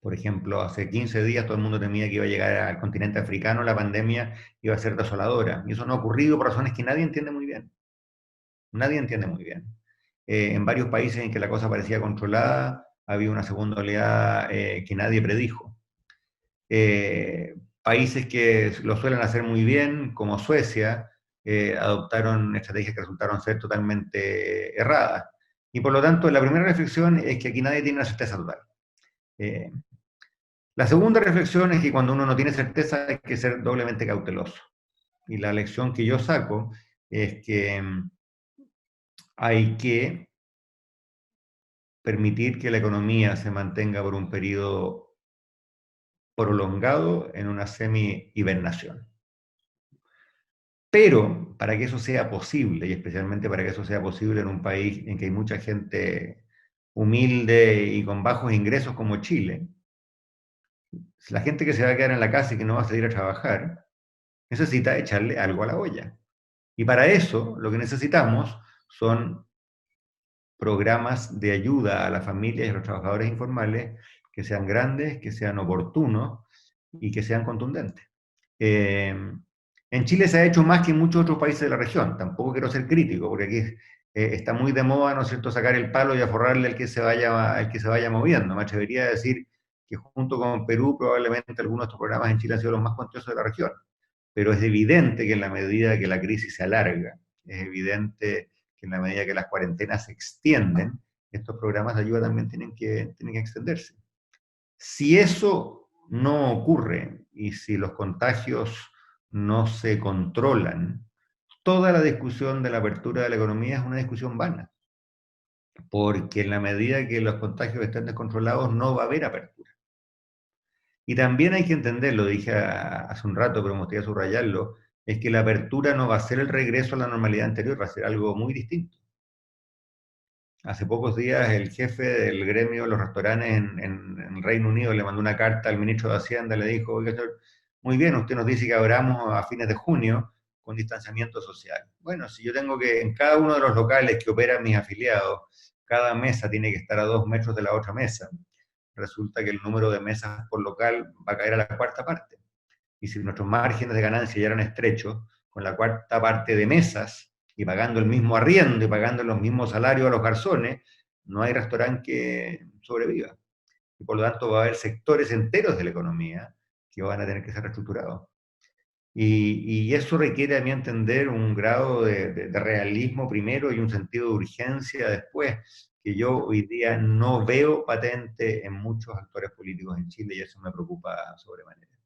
Por ejemplo, hace 15 días todo el mundo temía que iba a llegar al continente africano, la pandemia iba a ser desoladora, y eso no ha ocurrido por razones que nadie entiende muy bien. Nadie entiende muy bien. En varios países en que la cosa parecía controlada, había una segunda oleada que nadie predijo. Países que lo suelen hacer muy bien, como Suecia, adoptaron estrategias que resultaron ser totalmente erradas. Y por lo tanto, la primera reflexión es que aquí nadie tiene una certeza total. La segunda reflexión es que cuando uno no tiene certeza hay que ser doblemente cauteloso. Y la lección que yo saco es que hay que permitir que la economía se mantenga por un periodo prolongado en una semi-hibernación. Pero para que eso sea posible, y especialmente para que eso sea posible en un país en que hay mucha gente humilde y con bajos ingresos como Chile, la gente que se va a quedar en la casa y que no va a salir a trabajar, necesita echarle algo a la olla. Y para eso lo que necesitamos son programas de ayuda a las familias y a los trabajadores informales que sean grandes, que sean oportunos y que sean contundentes. En Chile se ha hecho más que en muchos otros países de la región. Tampoco quiero ser crítico, porque aquí está muy de moda, ¿no es cierto?, sacar el palo y aforrarle al que se vaya moviendo. Me atrevería a decir que junto con Perú probablemente algunos de estos programas en Chile han sido los más cuantiosos de la región. Pero es evidente que en la medida que la crisis se alarga, es evidente que en la medida que las cuarentenas se extienden, estos programas de ayuda también tienen que extenderse. Si eso no ocurre y si los contagios no se controlan, toda la discusión de la apertura de la economía es una discusión vana, porque en la medida que los contagios estén descontrolados no va a haber apertura. Y también hay que entender, lo dije hace un rato, pero me gustaría subrayarlo, es que la apertura no va a ser el regreso a la normalidad anterior, va a ser algo muy distinto. Hace pocos días el jefe del gremio de los restaurantes en el Reino Unido le mandó una carta al ministro de Hacienda, le dijo, oiga, señor, muy bien, usted nos dice que abramos a fines de junio con distanciamiento social. Bueno, si yo tengo que, en cada uno de los locales que operan mis afiliados, cada mesa tiene que estar a 2 metros de la otra mesa, resulta que el número de mesas por local va a caer a la cuarta parte. Y si nuestros márgenes de ganancia ya eran estrechos, con la cuarta parte de mesas, y pagando el mismo arriendo y pagando los mismos salarios a los garzones, no hay restaurante que sobreviva. Y por lo tanto va a haber sectores enteros de la economía que van a tener que ser reestructurados. Y eso requiere, a mi entender, un grado de realismo primero y un sentido de urgencia después, que yo hoy día no veo patente en muchos actores políticos en Chile y eso me preocupa sobremanera.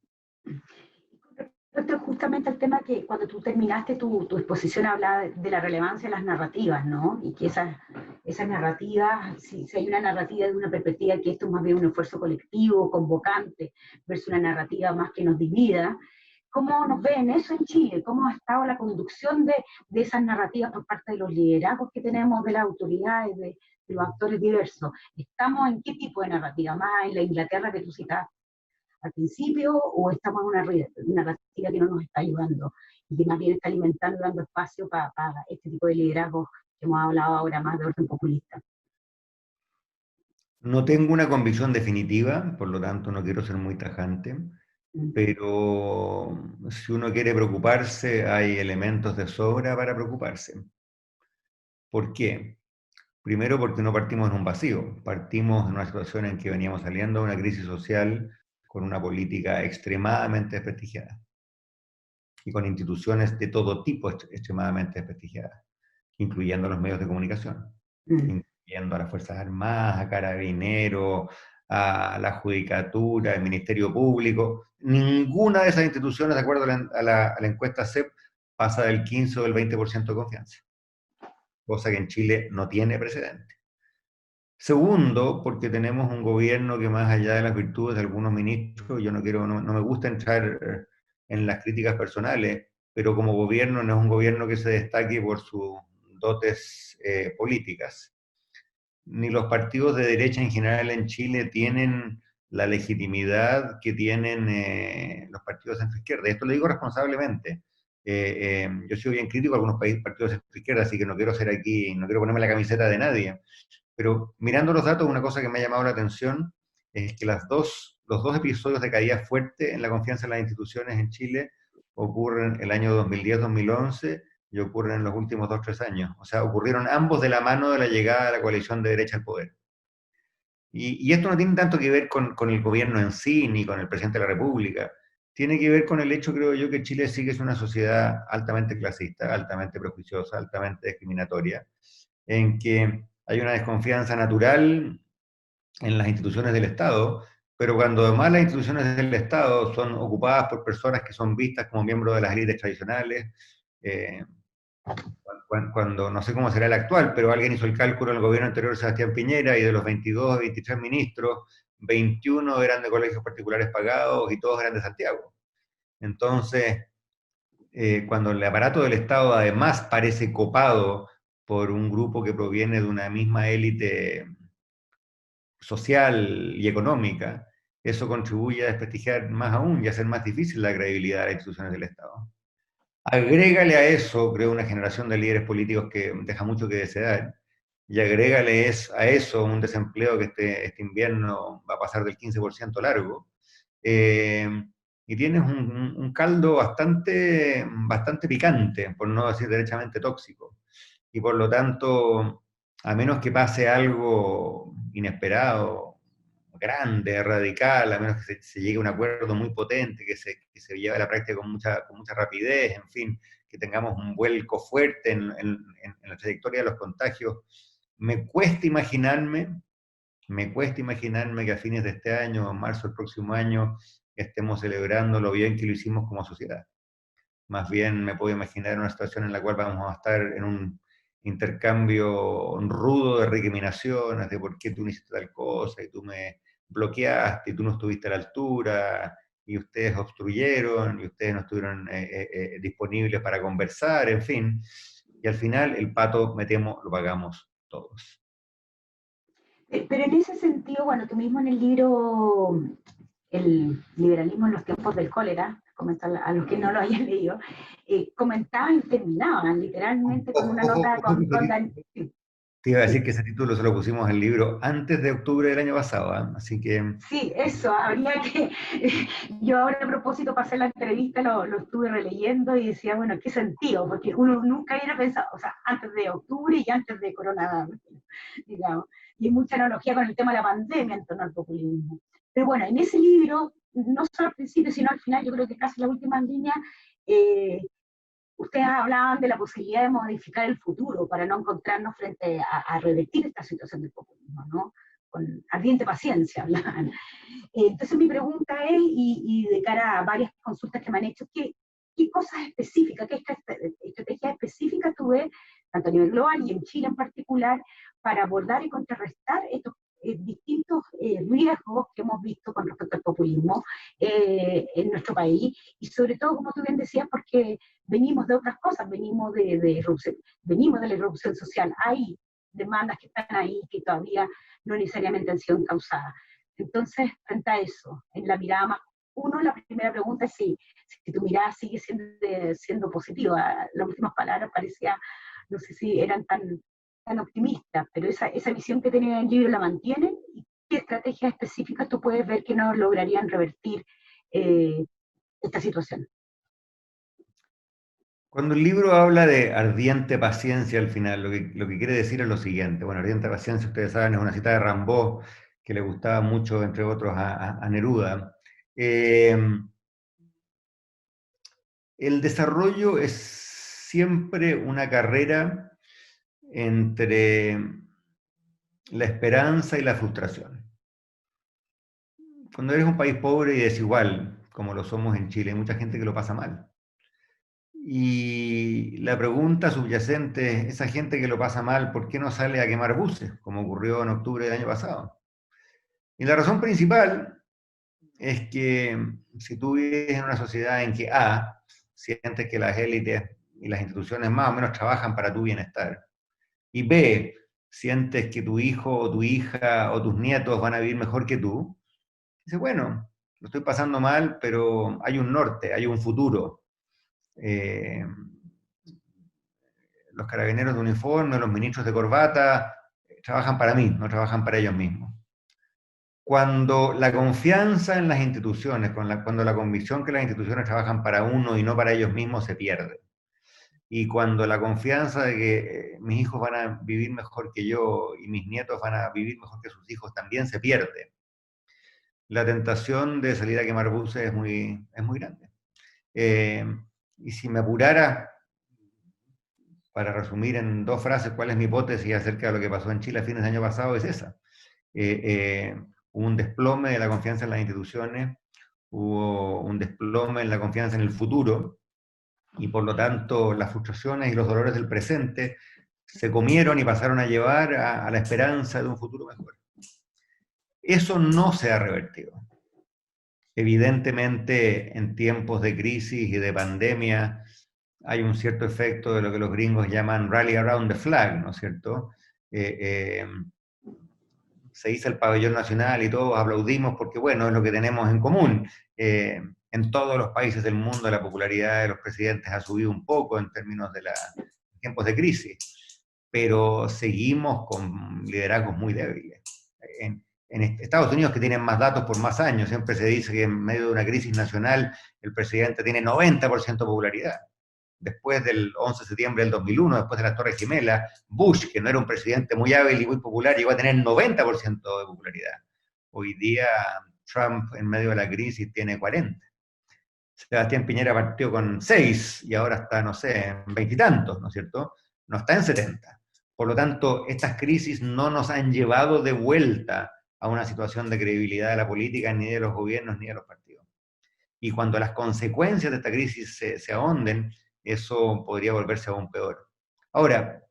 Esto es justamente el tema que cuando tú terminaste tu exposición hablaba de la relevancia de las narrativas, ¿no? Y que esas narrativas, si hay una narrativa de una perspectiva que esto es más bien un esfuerzo colectivo, convocante, versus una narrativa más que nos divida, ¿cómo nos ven eso en Chile? ¿Cómo ha estado la conducción de esas narrativas por parte de los liderazgos que tenemos, de las autoridades, de los actores diversos? ¿Estamos en qué tipo de narrativa? ¿Más en la Inglaterra que tú citabas al principio, o estamos en una narrativa que no nos está ayudando y que más bien está alimentando y dando espacio para este tipo de liderazgos que hemos hablado ahora más de orden populista? No tengo una convicción definitiva, por lo tanto no quiero ser muy tajante, pero si uno quiere preocuparse, hay elementos de sobra para preocuparse. ¿Por qué? Primero porque no partimos en un vacío, partimos en una situación en que veníamos saliendo de una crisis social con una política extremadamente desprestigiada y con instituciones de todo tipo extremadamente desprestigiadas, incluyendo los medios de comunicación, incluyendo a las Fuerzas Armadas, a Carabineros, a la Judicatura, al Ministerio Público. Ninguna de esas instituciones, de acuerdo a la encuesta CEP, pasa del 15 o del 20% de confianza, cosa que en Chile no tiene precedente. Segundo, porque tenemos un gobierno que más allá de las virtudes de algunos ministros, yo no me gusta entrar en las críticas personales, pero como gobierno no es un gobierno que se destaque por sus dotes políticas. Ni los partidos de derecha en general en Chile tienen la legitimidad que tienen los partidos de centro-izquierda. Esto lo digo responsablemente. Yo soy bien crítico a algunos partidos de centro-izquierda, así que no quiero ser aquí, no quiero ponerme la camiseta de nadie. Pero mirando los datos, una cosa que me ha llamado la atención es que los dos episodios de caída fuerte en la confianza en las instituciones en Chile ocurren el año 2010-2011 y ocurren en los últimos 2 o 3 años. O sea, ocurrieron ambos de la mano de la llegada de la coalición de derecha al poder. Y esto no tiene tanto que ver con el gobierno en sí, ni con el presidente de la República. Tiene que ver con el hecho, creo yo, que Chile sigue siendo una sociedad altamente clasista, altamente prejuiciosa, altamente discriminatoria, en que hay una desconfianza natural en las instituciones del Estado, pero cuando además las instituciones del Estado son ocupadas por personas que son vistas como miembros de las élites tradicionales, cuando no sé cómo será el actual, pero alguien hizo el cálculo en el gobierno anterior de Sebastián Piñera y de los 22 o 23 ministros, 21 eran de colegios particulares pagados y todos eran de Santiago. Entonces, cuando el aparato del Estado además parece copado por un grupo que proviene de una misma élite social y económica, eso contribuye a desprestigiar más aún y a hacer más difícil la credibilidad de las instituciones del Estado. Agrégale a eso, creo, una generación de líderes políticos que deja mucho que desear, y agrégale a eso un desempleo que este invierno va a pasar del 15% largo, y tienes un caldo bastante picante, por no decir derechamente tóxico. Y por lo tanto, a menos que pase algo inesperado, grande, radical, a menos que se llegue a un acuerdo muy potente, que se lleve a la práctica con mucha rapidez, en fin, que tengamos un vuelco fuerte en la trayectoria de los contagios, me cuesta imaginarme que a fines de este año, o en marzo del próximo año, estemos celebrando lo bien que lo hicimos como sociedad. Más bien me puedo imaginar una situación en la cual vamos a estar en un intercambio rudo de recriminaciones, de por qué tú no hiciste tal cosa, y tú me bloqueaste, y tú no estuviste a la altura, y ustedes obstruyeron, y ustedes no estuvieron disponibles para conversar, en fin. Y al final el pato, me temo, lo pagamos todos. Pero en ese sentido, bueno, tú mismo en el libro El liberalismo en los tiempos del cólera, a los que no lo hayan leído, comentaban y terminaban literalmente con una nota con Te iba a decir que ese título se lo pusimos al libro antes de octubre del año pasado, ¿eh? Así que... Sí, eso, habría que... Yo ahora a propósito para hacer la entrevista lo estuve releyendo y decía, bueno, ¿qué sentido? Porque uno nunca hubiera pensado, o sea, antes de octubre y antes de coronavirus, digamos. Y hay mucha analogía con el tema de la pandemia en torno al populismo. Pero bueno, en ese libro, no solo al principio, sino al final, yo creo que casi la última línea, ustedes hablaban de la posibilidad de modificar el futuro para no encontrarnos frente a revertir esta situación del populismo, ¿no? Con ardiente paciencia hablaban. Entonces mi pregunta es, y de cara a varias consultas que me han hecho, ¿qué cosas específicas, qué estrategias específicas tú ves, tanto a nivel global y en Chile en particular, para abordar y contrarrestar estos distintos riesgos que hemos visto con respecto al populismo en nuestro país, y sobre todo, como tú bien decías, porque venimos de otras cosas, venimos de la irrupción social, hay demandas que están ahí que todavía no necesariamente han sido encausadas. Entonces, frente a eso, en la mirada más, la primera pregunta es si tu mirada sigue siendo positiva. Las últimas palabras parecía, no sé si eran tan optimistas, pero esa visión que tenían en el libro la mantienen, y qué estrategias específicas tú puedes ver que no lograrían revertir esta situación. Cuando el libro habla de ardiente paciencia al final, lo que quiere decir es lo siguiente. Bueno, ardiente paciencia, ustedes saben, es una cita de Rimbaud que le gustaba mucho, entre otros, a Neruda. El desarrollo es siempre una carrera entre la esperanza y la frustración. Cuando eres un país pobre y desigual, como lo somos en Chile, hay mucha gente que lo pasa mal. Y la pregunta subyacente es, esa gente que lo pasa mal, ¿por qué no sale a quemar buses, como ocurrió en octubre del año pasado? Y la razón principal es que si tú vives en una sociedad en que sientes que las élites y las instituciones más o menos trabajan para tu bienestar, y B, sientes que tu hijo o tu hija o tus nietos van a vivir mejor que tú, dices, bueno, lo estoy pasando mal, pero hay un norte, hay un futuro. Los carabineros de uniforme, los ministros de corbata, trabajan para mí, no trabajan para ellos mismos. Cuando la confianza en las instituciones, cuando la convicción que las instituciones trabajan para uno y no para ellos mismos se pierde, y cuando la confianza de que mis hijos van a vivir mejor que yo y mis nietos van a vivir mejor que sus hijos también se pierde, la tentación de salir a quemar buses es muy grande. Y si me apurara, para resumir en 2 frases cuál es mi hipótesis acerca de lo que pasó en Chile a fines del año pasado, es esa. Hubo un desplome de la confianza en las instituciones, hubo un desplome en la confianza en el futuro, y por lo tanto las frustraciones y los dolores del presente se comieron y pasaron a llevar a la esperanza de un futuro mejor. Eso no se ha revertido. Evidentemente, en tiempos de crisis y de pandemia, hay un cierto efecto de lo que los gringos llaman rally around the flag, ¿no es cierto? se hizo el pabellón nacional y todos aplaudimos porque, bueno, es lo que tenemos en común. En todos los países del mundo la popularidad de los presidentes ha subido un poco en términos de tiempos de crisis, pero seguimos con liderazgos muy débiles. En Estados Unidos, que tienen más datos por más años, siempre se dice que en medio de una crisis nacional el presidente tiene 90% de popularidad. Después del 11 de septiembre del 2001, después de las Torres Gemelas, Bush, que no era un presidente muy hábil y muy popular, llegó a tener 90% de popularidad. Hoy día Trump, en medio de la crisis, tiene 40%. Sebastián Piñera partió con 6 y ahora está, no sé, en 20 y tantos, ¿no es cierto? No está en 70. Por lo tanto, estas crisis no nos han llevado de vuelta a una situación de credibilidad de la política, ni de los gobiernos, ni de los partidos. Y cuando las consecuencias de esta crisis se ahonden, eso podría volverse aún peor. Ahora,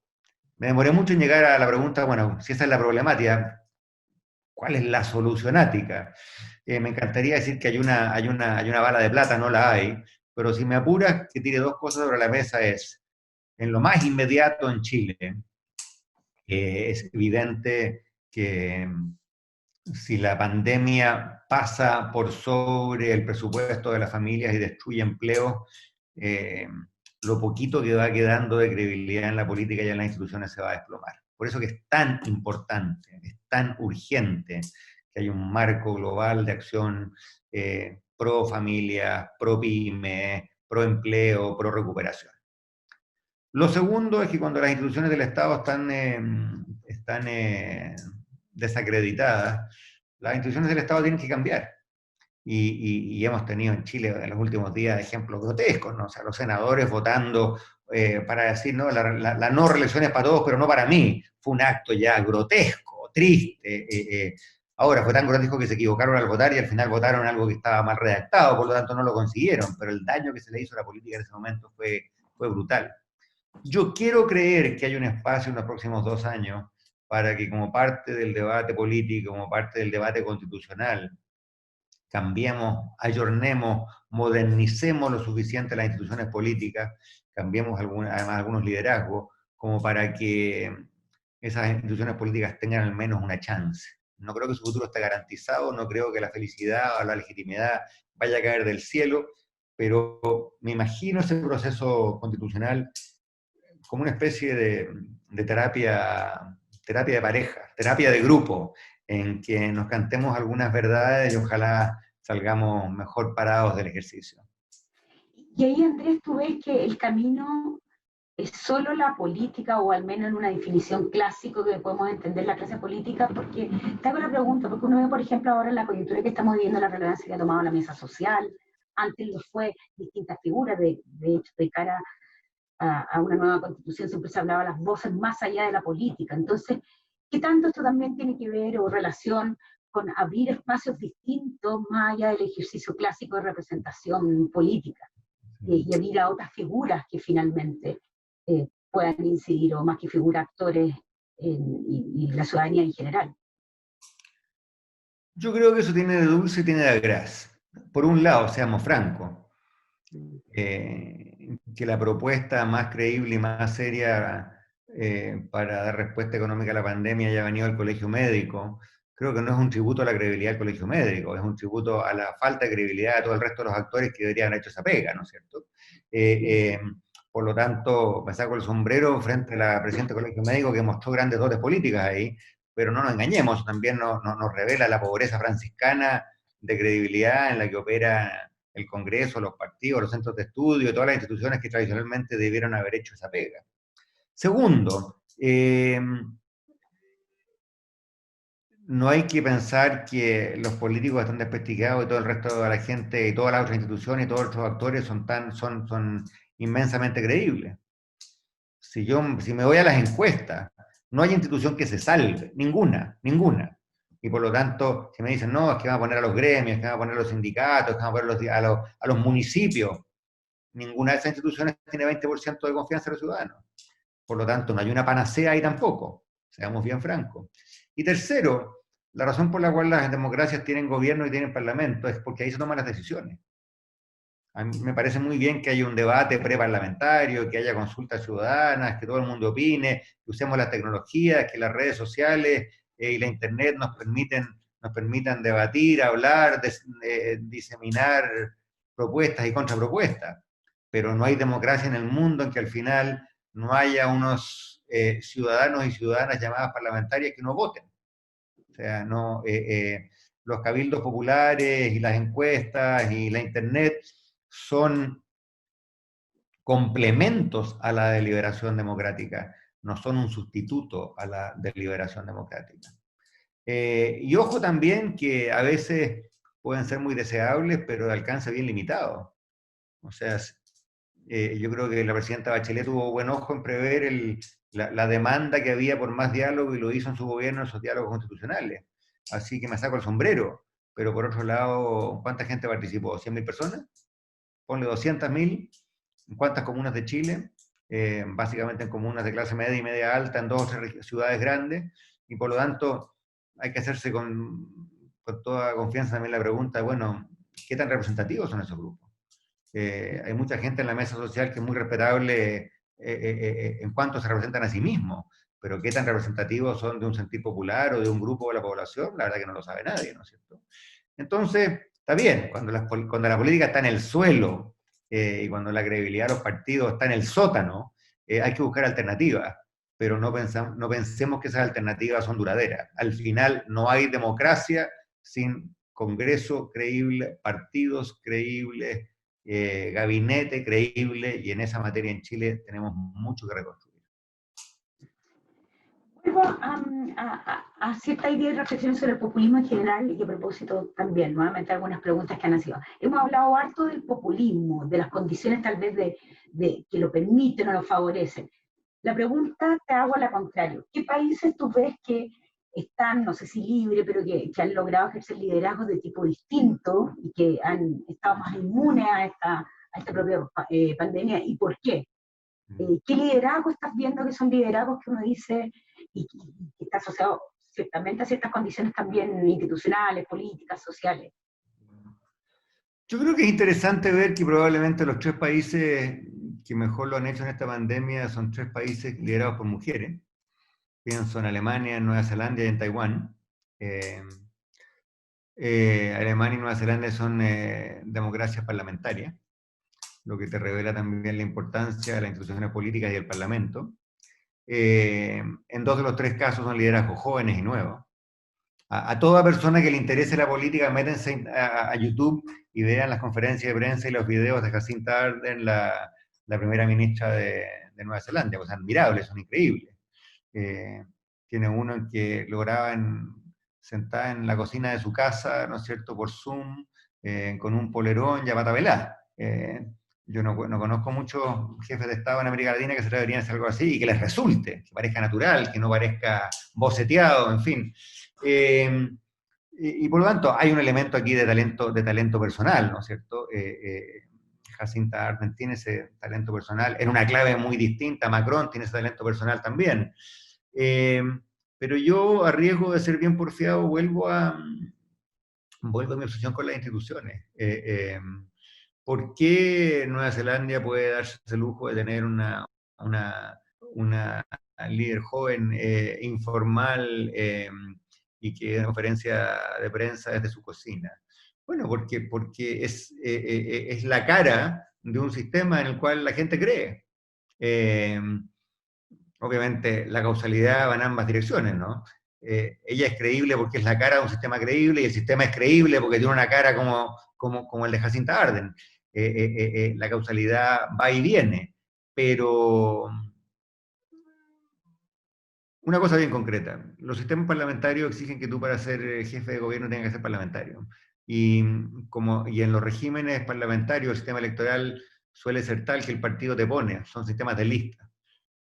me demoré mucho en llegar a la pregunta, bueno, si esa es la problemática, ¿cuál es la solucionática? Me encantaría decir que hay una bala de plata, no la hay, pero si me apuras que tire dos cosas sobre la mesa es, en lo más inmediato en Chile, es evidente que si la pandemia pasa por sobre el presupuesto de las familias y destruye empleos, lo poquito que va quedando de credibilidad en la política y en las instituciones se va a desplomar. Por eso que es tan importante, es tan urgente que haya un marco global de acción pro familia, pro pyme, pro empleo, pro recuperación. Lo segundo es que cuando las instituciones del Estado están desacreditadas, las instituciones del Estado tienen que cambiar. Y hemos tenido en Chile en los últimos días ejemplos grotescos, ¿no? O sea, los senadores votando para decir, no, la no reelección es para todos, pero no para mí. Fue un acto ya grotesco, triste. Ahora, fue tan grotesco que se equivocaron al votar y al final votaron algo que estaba mal redactado, por lo tanto no lo consiguieron, pero el daño que se le hizo a la política en ese momento fue brutal. Yo quiero creer que hay un espacio en los próximos 2 años para que como parte del debate político, como parte del debate constitucional, cambiemos, ayornemos, modernicemos lo suficiente las instituciones políticas, cambiemos además algunos liderazgos, como para que esas instituciones políticas tengan al menos una chance. No creo que su futuro esté garantizado, no creo que la felicidad o la legitimidad vaya a caer del cielo, pero me imagino ese proceso constitucional como una especie de terapia de pareja, terapia de grupo, en que nos cantemos algunas verdades y ojalá salgamos mejor parados del ejercicio. Y ahí, Andrés, tú ves que el camino es solo la política, o al menos en una definición clásica que podemos entender la clase política, porque te hago la pregunta, porque uno ve, por ejemplo, ahora en la coyuntura que estamos viviendo, la relevancia que ha tomado la mesa social, antes lo fue distintas figuras, de hecho, de cara a una nueva constitución siempre se hablaba las voces más allá de la política. Entonces, ¿qué tanto esto también tiene que ver o relación con abrir espacios distintos más allá del ejercicio clásico de representación política y abrir a otras figuras que finalmente puedan incidir, o más que figuras, actores y la ciudadanía en general? Yo creo que eso tiene de dulce y tiene de agraz. Por un lado, seamos francos, que la propuesta más creíble y más seria para dar respuesta económica a la pandemia haya venido al colegio médico, creo que no es un tributo a la credibilidad del colegio médico, es un tributo a la falta de credibilidad de todo el resto de los actores que deberían haber hecho esa pega, ¿no es cierto? Por lo tanto, me saco el sombrero frente a la presidenta del colegio médico, que mostró grandes dotes políticas ahí, pero no nos engañemos, también nos revela la pobreza franciscana de credibilidad en la que opera el Congreso, los partidos, los centros de estudio, todas las instituciones que tradicionalmente debieron haber hecho esa pega. Segundo, no hay que pensar que los políticos están desprestigiados y todo el resto de la gente y todas las otras instituciones y todos los otros actores son inmensamente creíbles. Si me voy a las encuestas, no hay institución que se salve, ninguna. Y por lo tanto, si me dicen, no, es que van a poner a los gremios, es que van a poner a los sindicatos, es que van a poner a los municipios, ninguna de esas instituciones tiene 20% de confianza de los ciudadanos. Por lo tanto, no hay una panacea ahí tampoco, seamos bien francos. Y tercero, la razón por la cual las democracias tienen gobierno y tienen parlamento es porque ahí se toman las decisiones. A mí me parece muy bien que haya un debate preparlamentario, que haya consultas ciudadanas, que todo el mundo opine, que usemos las tecnologías, que las redes sociales y la Internet nos permitan debatir, hablar, diseminar propuestas y contrapropuestas, pero no hay democracia en el mundo en que al final no haya unos ciudadanos y ciudadanas llamadas parlamentarias que no voten. O sea, no, los cabildos populares y las encuestas y la Internet son complementos a la deliberación democrática, no son un sustituto a la deliberación democrática. Y ojo también que a veces pueden ser muy deseables, pero de alcance bien limitado. O sea, yo creo que la presidenta Bachelet tuvo buen ojo en prever la demanda que había por más diálogo y lo hizo en su gobierno en esos diálogos constitucionales. Así que me saco el sombrero. Pero por otro lado, ¿cuánta gente participó? ¿100.000 personas? Ponle 200.000. ¿En cuántas comunas de Chile? Básicamente en comunas de clase media y media alta, en 2 o 3 ciudades grandes, y por lo tanto hay que hacerse con toda confianza también la pregunta, bueno, ¿qué tan representativos son esos grupos? Hay mucha gente en la mesa social que es muy respetable en cuanto se representan a sí mismos, pero qué tan representativos son de un sentir popular o de un grupo de la población, la verdad que no lo sabe nadie, ¿no es cierto? Entonces, está bien, cuando la política está en el suelo, y cuando la credibilidad de los partidos está en el sótano, hay que buscar alternativas, pero no pensemos que esas alternativas son duraderas. Al final no hay democracia sin Congreso creíble, partidos creíbles, gabinete creíble, y en esa materia en Chile tenemos mucho que reconstruir. Vuelvo a cierta idea y reflexión sobre el populismo en general y a propósito también, nuevamente algunas preguntas que han nacido. Hemos hablado harto del populismo, de las condiciones tal vez de que lo permiten o lo favorecen. La pregunta te hago a la contrario. ¿Qué países tú ves que están, no sé si libre, pero que han logrado ejercer liderazgos de tipo distinto y que han estado más inmunes a esta propia pandemia, y por qué? ¿Qué liderazgo estás viendo que son liderazgos que uno dice y que está asociado ciertamente a ciertas condiciones también institucionales, políticas, sociales? Yo creo que es interesante ver que probablemente los 3 países que mejor lo han hecho en esta pandemia son 3 países liderados por mujeres. Pienso en Alemania, en Nueva Zelanda y en Taiwán. Alemania y Nueva Zelanda son democracias parlamentarias, lo que te revela también la importancia de las instituciones políticas y del Parlamento. En 2 de los 3 casos son liderazgos jóvenes y nuevos. A toda persona que le interese la política, métanse a YouTube y vean las conferencias de prensa y los videos de Jacinta Ardern, la primera ministra de Nueva Zelanda. Pues admirables, son increíbles. Tiene uno en que lograban sentada en la cocina de su casa, ¿no es cierto?, por Zoom, con un polerón y a pata pelá. Yo no conozco muchos jefes de Estado en América Latina que se atreverían a hacer algo así y que les resulte, que parezca natural, que no parezca boceteado, en fin. Y por lo tanto hay un elemento aquí de talento personal, ¿no es cierto? Jacinta Ardern tiene ese talento personal, en una clave muy distinta. Macron tiene ese talento personal también. Pero yo, a riesgo de ser bien porfiado, vuelvo a mi obsesión con las instituciones. ¿Por qué Nueva Zelanda puede darse el lujo de tener una líder joven, informal, y que da conferencia de prensa desde su cocina? Bueno, porque es la cara de un sistema en el cual la gente cree. Obviamente la causalidad va en ambas direcciones, ¿no? Ella es creíble porque es la cara de un sistema creíble, y el sistema es creíble porque tiene una cara como el de Jacinta Ardern. La causalidad va y viene, pero una cosa bien concreta: los sistemas parlamentarios exigen que tú, para ser jefe de gobierno, tengas que ser parlamentario. Y en los regímenes parlamentarios el sistema electoral suele ser tal que el partido te pone, son sistemas de lista.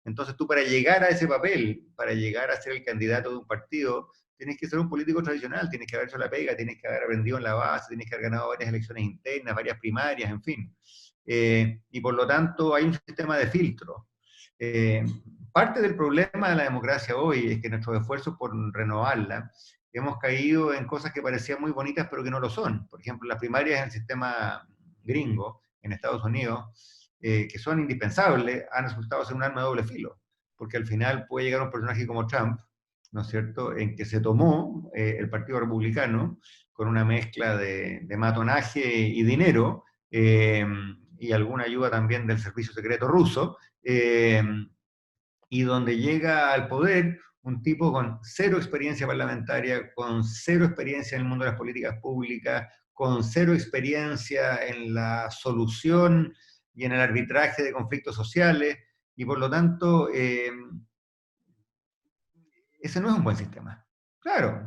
Entonces tú, para llegar a ese papel, para llegar a ser el candidato de un partido, tienes que ser un político tradicional, tienes que haber hecho la pega, tienes que haber aprendido en la base, tienes que haber ganado varias elecciones internas, varias primarias, en fin. Y por lo tanto hay un sistema de filtro. Parte del problema de la democracia hoy es que nuestros esfuerzos por renovarla hemos caído en cosas que parecían muy bonitas pero que no lo son. Por ejemplo, las primarias en el sistema gringo, en Estados Unidos, que son indispensables, han resultado ser un arma de doble filo, porque al final puede llegar un personaje como Trump ¿no es cierto?, en que se tomó el Partido Republicano con una mezcla de matonaje y dinero, y alguna ayuda también del servicio secreto ruso, y donde llega al poder un tipo con cero experiencia parlamentaria, con cero experiencia en el mundo de las políticas públicas, con cero experiencia en la solución y en el arbitraje de conflictos sociales, y por lo tanto, ese no es un buen sistema. Claro,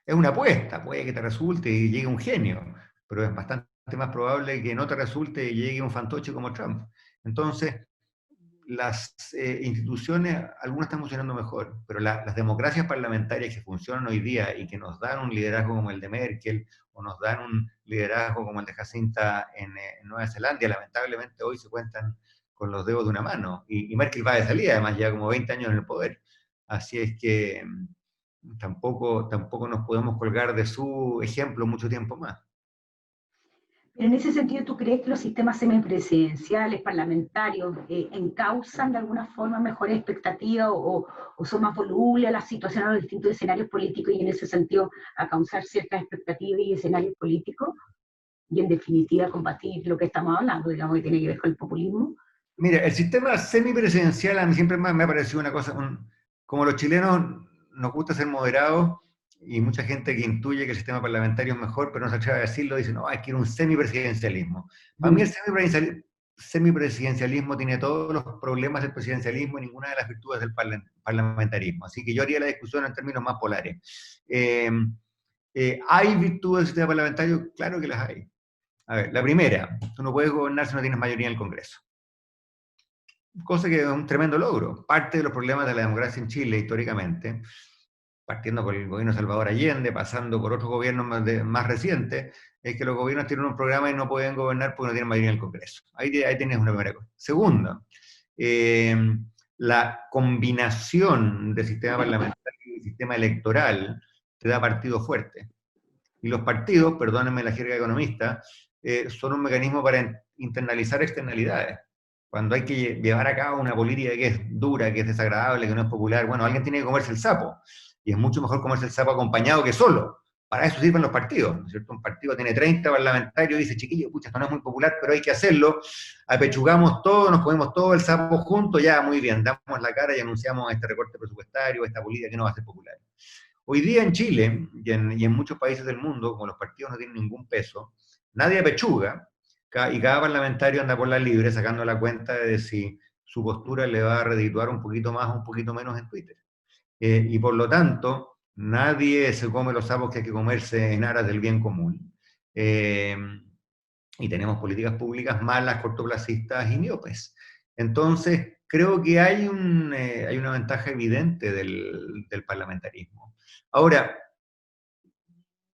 es una apuesta, puede que te resulte y llegue un genio, pero es bastante más probable que no te resulte y llegue un fantoche como Trump. Entonces, las instituciones, algunas están funcionando mejor, pero las democracias parlamentarias que funcionan hoy día y que nos dan un liderazgo como el de Merkel, o nos dan un liderazgo como el de Jacinta en Nueva Zelanda, lamentablemente hoy se cuentan con los dedos de una mano, y Merkel va de salida, además ya como 20 años en el poder. Así es que tampoco nos podemos colgar de su ejemplo mucho tiempo más. En ese sentido, ¿tú crees que los sistemas semipresidenciales, parlamentarios, encausan de alguna forma mejores expectativas o son más volubles a la situación, a los distintos escenarios políticos y en ese sentido a causar ciertas expectativas y escenarios políticos? Y en definitiva combatir lo que estamos hablando, digamos, que tiene que ver con el populismo. Mira, el sistema semipresidencial a mí siempre me ha parecido una cosa, como los chilenos nos gusta ser moderados, y mucha gente que intuye que el sistema parlamentario es mejor, pero no se atreve a decirlo, dice, no, hay que ir a un semipresidencialismo. Para mí el semipresidencialismo tiene todos los problemas del presidencialismo y ninguna de las virtudes del parlamentarismo. Así que yo haría la discusión en términos más polares. ¿Hay virtudes del sistema parlamentario? Claro que las hay. A ver, la primera, tú no puedes gobernar si no tienes mayoría en el Congreso. Cosa que es un tremendo logro. Parte de los problemas de la democracia en Chile históricamente, partiendo por el gobierno de Salvador Allende, pasando por otros gobiernos más recientes, es que los gobiernos tienen un programa y no pueden gobernar porque no tienen mayoría en el Congreso. Ahí tienes una primera cosa. Segunda, la combinación del sistema parlamentario y del sistema electoral te da partidos fuertes. Y los partidos, perdónenme la jerga economista, son un mecanismo para internalizar externalidades. Cuando hay que llevar a cabo una política que es dura, que es desagradable, que no es popular, bueno, alguien tiene que comerse el sapo. Y es mucho mejor comerse el sapo acompañado que solo. Para eso sirven los partidos, ¿no es cierto? Un partido tiene 30 parlamentarios y dice, chiquillo, pucha, esto no es muy popular, pero hay que hacerlo. Apechugamos todo, nos comemos todo el sapo juntos, ya, muy bien, damos la cara y anunciamos este recorte presupuestario, esta política que no va a ser popular. Hoy día en Chile y en muchos países del mundo, como los partidos no tienen ningún peso, nadie apechuga, y cada parlamentario anda por la libre sacando la cuenta de si su postura le va a redituar un poquito más o un poquito menos en Twitter. Y por lo tanto, nadie se come los sapos que hay que comerse en aras del bien común. Y tenemos políticas públicas malas, cortoplacistas y miopes. Entonces, creo que hay una ventaja evidente del parlamentarismo. Ahora,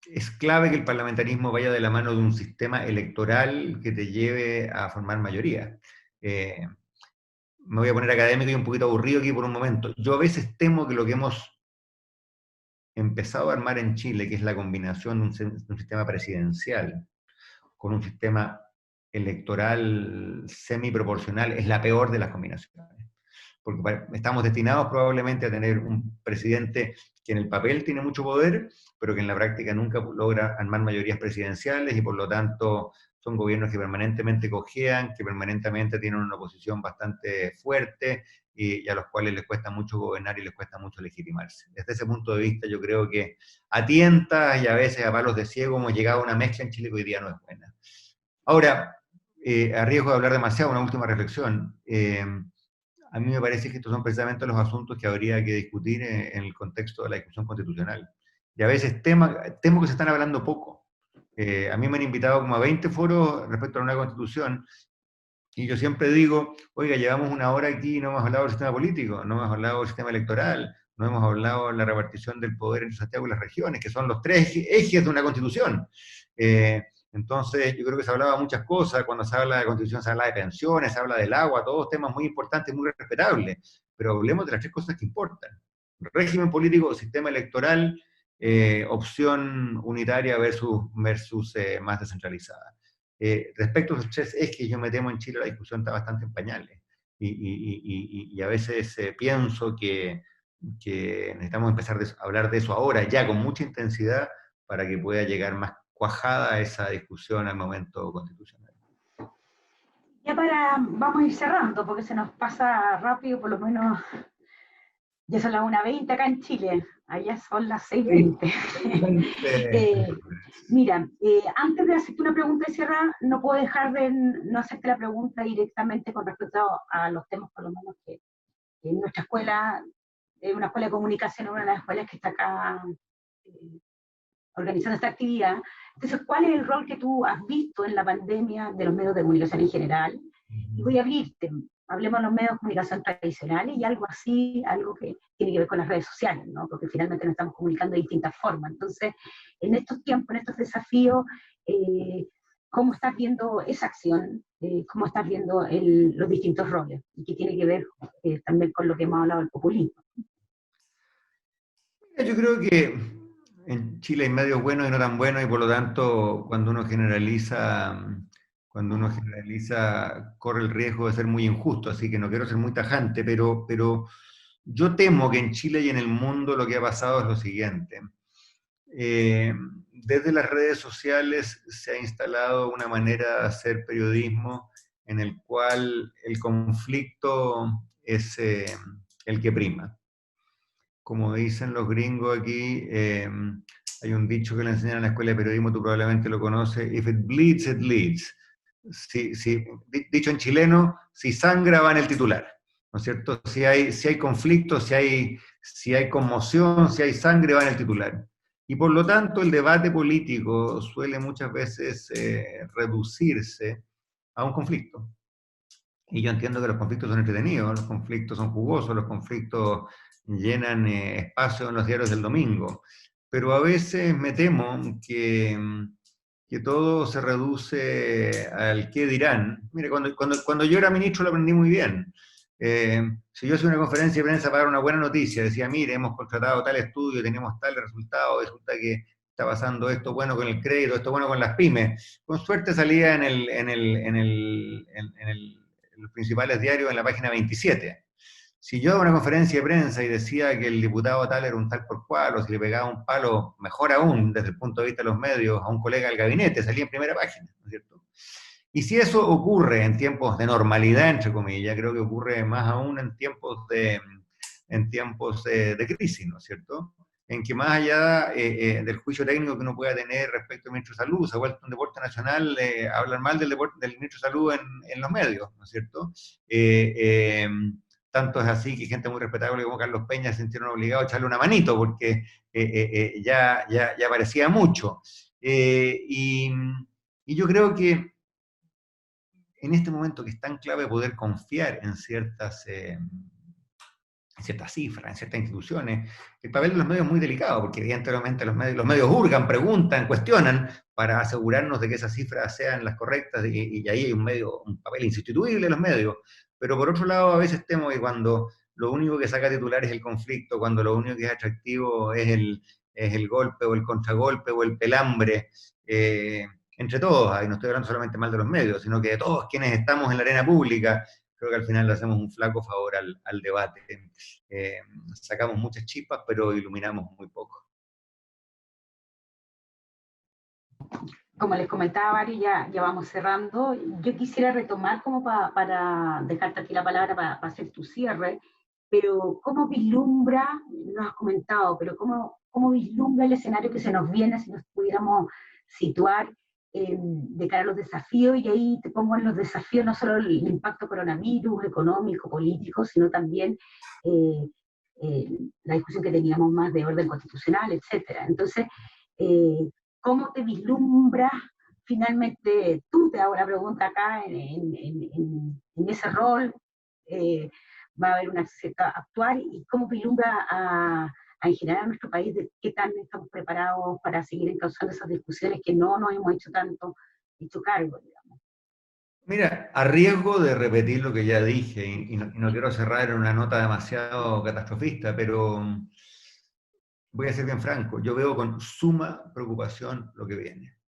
es clave que el parlamentarismo vaya de la mano de un sistema electoral que te lleve a formar mayoría. Me voy a poner académico y un poquito aburrido aquí por un momento. Yo a veces temo que lo que hemos empezado a armar en Chile, que es la combinación de un sistema presidencial con un sistema electoral semiproporcional, es la peor de las combinaciones. Porque estamos destinados probablemente a tener un presidente que en el papel tiene mucho poder, pero que en la práctica nunca logra armar mayorías presidenciales, y por lo tanto son gobiernos que permanentemente cojean, que permanentemente tienen una oposición bastante fuerte, y a los cuales les cuesta mucho gobernar y les cuesta mucho legitimarse. Desde ese punto de vista yo creo que a tientas y a veces a palos de ciego hemos llegado a una mezcla en Chile que hoy día no es buena. Ahora, a riesgo de hablar demasiado, una última reflexión. A mí me parece que estos son precisamente los asuntos que habría que discutir en el contexto de la discusión constitucional. Y a veces temo que se están hablando poco. A mí me han invitado como a 20 foros respecto a una constitución, y yo siempre digo, oiga, llevamos una hora aquí y no hemos hablado del sistema político, no hemos hablado del sistema electoral, no hemos hablado de la repartición del poder entre Santiago y las regiones, que son los tres ejes de una constitución. Entonces, yo creo que se hablaba de muchas cosas. Cuando se habla de constitución se habla de pensiones, se habla del agua, todos temas muy importantes, muy respetables, pero hablemos de las tres cosas que importan: régimen político, sistema electoral, opción unitaria versus más descentralizada. Respecto a los tres ejes, yo me temo en Chile la discusión está bastante en pañales, y a veces pienso que que necesitamos empezar a hablar de eso ahora, ya con mucha intensidad, para que pueda llegar más cuajada esa discusión al momento constitucional. Ya vamos a ir cerrando, porque se nos pasa rápido, por lo menos ya son las 1:20 acá en Chile, allá son las 6:20. Mira, antes de hacerte una pregunta de cierre, no puedo dejar de no hacerte la pregunta directamente con respecto a los temas, por lo menos que en nuestra escuela, una escuela de comunicación, una de las escuelas que está acá organizando esta actividad. Entonces, ¿cuál es el rol que tú has visto en la pandemia de los medios de comunicación en general? Y voy a abrirte, hablemos de los medios de comunicación tradicionales y algo así, algo que tiene que ver con las redes sociales, ¿no? Porque finalmente nos estamos comunicando de distintas formas. Entonces, en estos tiempos, en estos desafíos, ¿cómo estás viendo esa acción? ¿Cómo estás viendo los distintos roles? Y que tiene que ver también con lo que hemos hablado del populismo. Yo creo que en Chile hay medios buenos y no tan buenos, y por lo tanto, cuando uno generaliza, corre el riesgo de ser muy injusto, así que no quiero ser muy tajante, pero yo temo que en Chile y en el mundo lo que ha pasado es lo siguiente. Desde las redes sociales se ha instalado una manera de hacer periodismo en el cual el conflicto es el que prima. Como dicen los gringos aquí, hay un dicho que le enseñan en la escuela de periodismo, tú probablemente lo conoces: if it bleeds, it leads. Dicho en chileno, si sangra va en el titular, ¿no es cierto? Si hay conflicto, si hay conmoción, si hay sangre va en el titular. Y por lo tanto el debate político suele muchas veces reducirse a un conflicto. Y yo entiendo que los conflictos son entretenidos, los conflictos son jugosos, los conflictos llenan espacio en los diarios del domingo, pero a veces me temo que todo se reduce al qué dirán. Mire, cuando yo era ministro lo aprendí muy bien. Si yo hacía una conferencia de prensa para dar una buena noticia, decía, mire, hemos contratado tal estudio, tenemos tal resultado, resulta que está pasando esto bueno con el crédito, esto bueno con las pymes. Con suerte salía en los principales diarios en la página 27. Si yo daba una conferencia de prensa y decía que el diputado tal era un tal por cual, o si le pegaba un palo, mejor aún, desde el punto de vista de los medios, a un colega del gabinete, salía en primera página, ¿no es cierto? Y si eso ocurre en tiempos de normalidad, entre comillas, creo que ocurre más aún en tiempos de crisis, ¿no es cierto? En que más allá del juicio técnico que uno pueda tener respecto al ministro de Salud, se ha vuelto un deporte nacional, hablar mal del ministro de Salud en los medios, ¿no es cierto? Tanto es así que gente muy respetable como Carlos Peña se sintieron obligados a echarle una manito, porque ya parecía mucho. Y yo creo que en este momento que es tan clave poder confiar en ciertas cifras, en ciertas instituciones, el papel de los medios es muy delicado, porque evidentemente los medios hurgan, preguntan, cuestionan, para asegurarnos de que esas cifras sean las correctas, y ahí hay un papel insustituible de los medios. Pero por otro lado, a veces temo que cuando lo único que saca titular es el conflicto, cuando lo único que es atractivo es el golpe o el contragolpe o el pelambre, entre todos, y no estoy hablando solamente mal de los medios, sino que de todos quienes estamos en la arena pública, creo que al final le hacemos un flaco favor al debate. Sacamos muchas chispas, pero iluminamos muy poco. Como les comentaba, Mari, ya vamos cerrando. Yo quisiera retomar como para dejarte aquí la palabra para hacer tu cierre, pero ¿cómo vislumbra, no has comentado, pero cómo vislumbra el escenario que se nos viene si nos pudiéramos situar de cara a los desafíos? Y ahí te pongo en los desafíos no solo el impacto coronavirus, económico, político, sino también la discusión que teníamos más de orden constitucional, etcétera. Entonces, ¿cómo te vislumbras finalmente? Tú te hago la pregunta acá en ese rol. Va a haber una cierta actuar, y cómo vislumbra en general a nuestro país, de qué tan estamos preparados para seguir encauzando esas discusiones que no nos hemos hecho cargo, digamos. Mira, a riesgo de repetir lo que ya dije, y no quiero cerrar en una nota demasiado catastrofista, pero voy a ser bien franco, yo veo con suma preocupación lo que viene.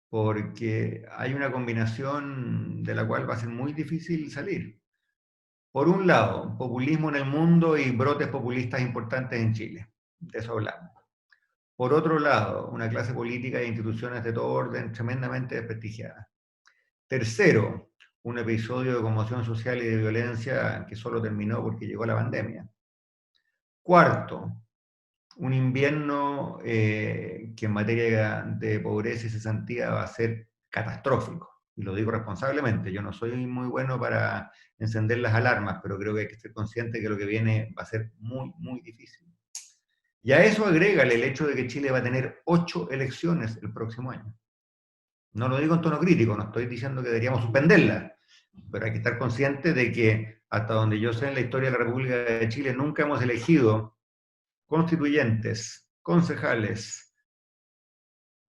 Porque hay una combinación de la cual va a ser muy difícil salir. Por un lado, populismo en el mundo y brotes populistas importantes en Chile. De eso hablamos. Por otro lado, una clase política e instituciones de todo orden tremendamente desprestigiadas. Tercero, un episodio de conmoción social y de violencia que solo terminó porque llegó la pandemia. Cuarto, un invierno que en materia de pobreza y cesantía va a ser catastrófico. Y lo digo responsablemente, yo no soy muy bueno para encender las alarmas, pero creo que hay que ser consciente que lo que viene va a ser muy, muy difícil. Y a eso agrégale el hecho de que Chile va a tener 8 elecciones el próximo año. No lo digo en tono crítico, no estoy diciendo que deberíamos suspenderlas, pero hay que estar conscientes de que hasta donde yo sé en la historia de la República de Chile nunca hemos elegido constituyentes, concejales,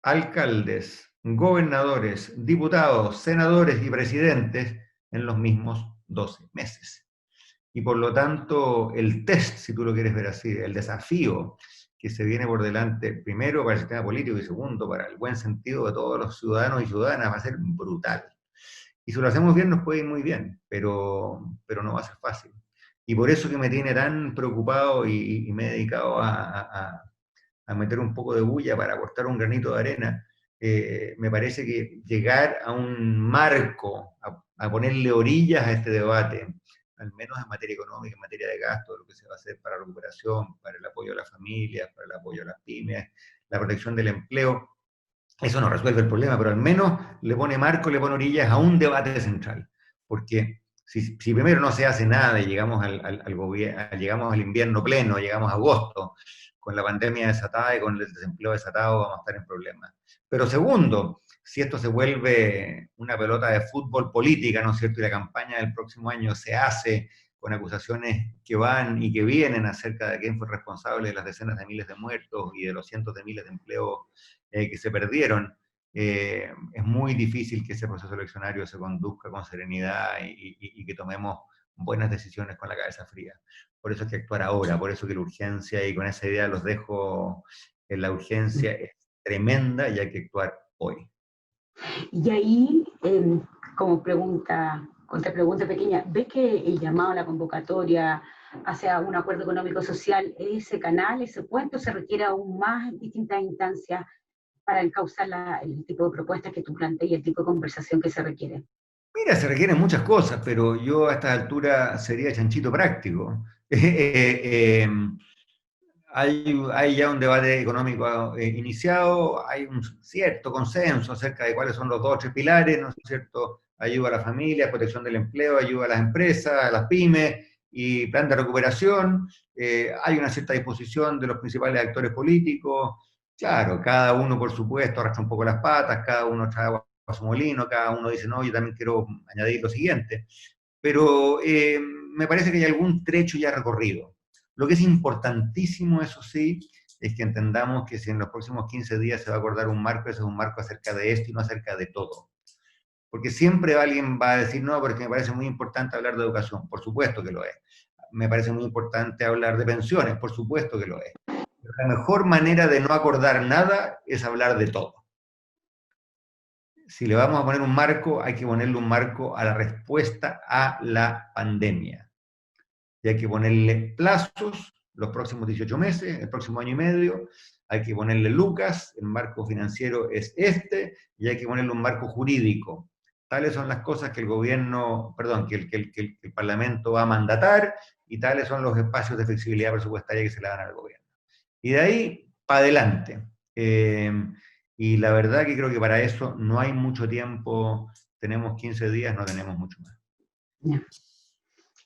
alcaldes, gobernadores, diputados, senadores y presidentes en los mismos 12 meses. Y por lo tanto, el test, si tú lo quieres ver así, el desafío que se viene por delante, primero para el sistema político y segundo para el buen sentido de todos los ciudadanos y ciudadanas, va a ser brutal. Y si lo hacemos bien nos puede ir muy bien, pero no va a ser fácil. Y por eso que me tiene tan preocupado y me he dedicado a meter un poco de bulla para aportar un granito de arena, me parece que llegar a un marco, a ponerle orillas a este debate, al menos en materia económica, en materia de gasto, de lo que se va a hacer para la recuperación, para el apoyo a las familias, para el apoyo a las pymes, la protección del empleo, eso no resuelve el problema, pero al menos le pone marco, le pone orillas a un debate central. Porque si primero no se hace nada y llegamos llegamos al invierno pleno, llegamos a agosto, con la pandemia desatada y con el desempleo desatado, vamos a estar en problemas. Pero segundo, si esto se vuelve una pelota de fútbol política, ¿no es cierto? Y la campaña del próximo año se hace con acusaciones que van y que vienen acerca de quién fue responsable de las decenas de miles de muertos y de los cientos de miles de empleos que se perdieron, es muy difícil que ese proceso eleccionario se conduzca con serenidad y que tomemos buenas decisiones con la cabeza fría. Por eso hay que actuar ahora, por eso que la urgencia, y con esa idea los dejo, la urgencia es tremenda y hay que actuar hoy. Y ahí, como contrapregunta pequeña, ¿ves que el llamado a la convocatoria hacia un acuerdo económico social, ese canal, ese puente, se requiere aún más en distintas instancias para encauzar el tipo de propuestas que tú planteas y el tipo de conversación que se requiere? Mira, se requieren muchas cosas, pero yo a esta altura sería chanchito práctico. Hay ya un debate económico iniciado, hay un cierto consenso acerca de cuáles son los 2 o 3 pilares, ¿no es cierto? Ayuda a las familias, protección del empleo, ayuda a las empresas, a las pymes y plan de recuperación. Hay una cierta disposición de los principales actores políticos. Claro, cada uno, por supuesto, arrastra un poco las patas, cada uno trae agua a su molino, cada uno dice, no, yo también quiero añadir lo siguiente. Pero me parece que hay algún trecho ya recorrido. Lo que es importantísimo, eso sí, es que entendamos que si en los próximos 15 días se va a acordar un marco, ese es un marco acerca de esto y no acerca de todo. Porque siempre alguien va a decir, no, porque me parece muy importante hablar de educación. Por supuesto que lo es. Me parece muy importante hablar de pensiones. Por supuesto que lo es. Pero la mejor manera de no acordar nada es hablar de todo. Si le vamos a poner un marco, hay que ponerle un marco a la respuesta a la pandemia. Y hay que ponerle plazos, los próximos 18 meses, el próximo año y medio, hay que ponerle lucas, el marco financiero es este, y hay que ponerle un marco jurídico. Tales son las cosas que el gobierno, perdón, que el Parlamento va a mandatar, y tales son los espacios de flexibilidad presupuestaria que se le dan al gobierno. Y de ahí, para adelante. Y la verdad que creo que para eso no hay mucho tiempo, tenemos 15 días, no tenemos mucho más.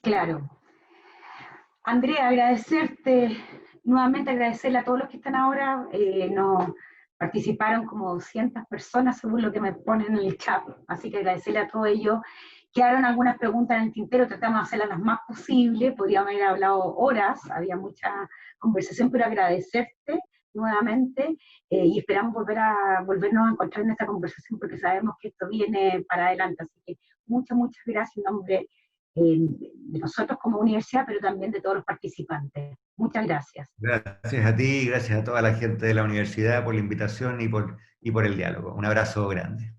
Claro. Andrea, agradecerte, nuevamente agradecerle a todos los que están ahora, nos participaron como 200 personas según lo que me ponen en el chat, así que agradecerle a todos ellos. Quedaron algunas preguntas en el tintero, tratamos de hacerlas las más posibles, podríamos haber hablado horas, había mucha conversación, pero agradecerte nuevamente y esperamos volvernos a encontrar en esta conversación porque sabemos que esto viene para adelante, así que muchas gracias en nombre de nosotros como universidad, pero también de todos los participantes. Muchas gracias. Gracias a ti, gracias a toda la gente de la universidad por la invitación y por el diálogo. Un abrazo grande.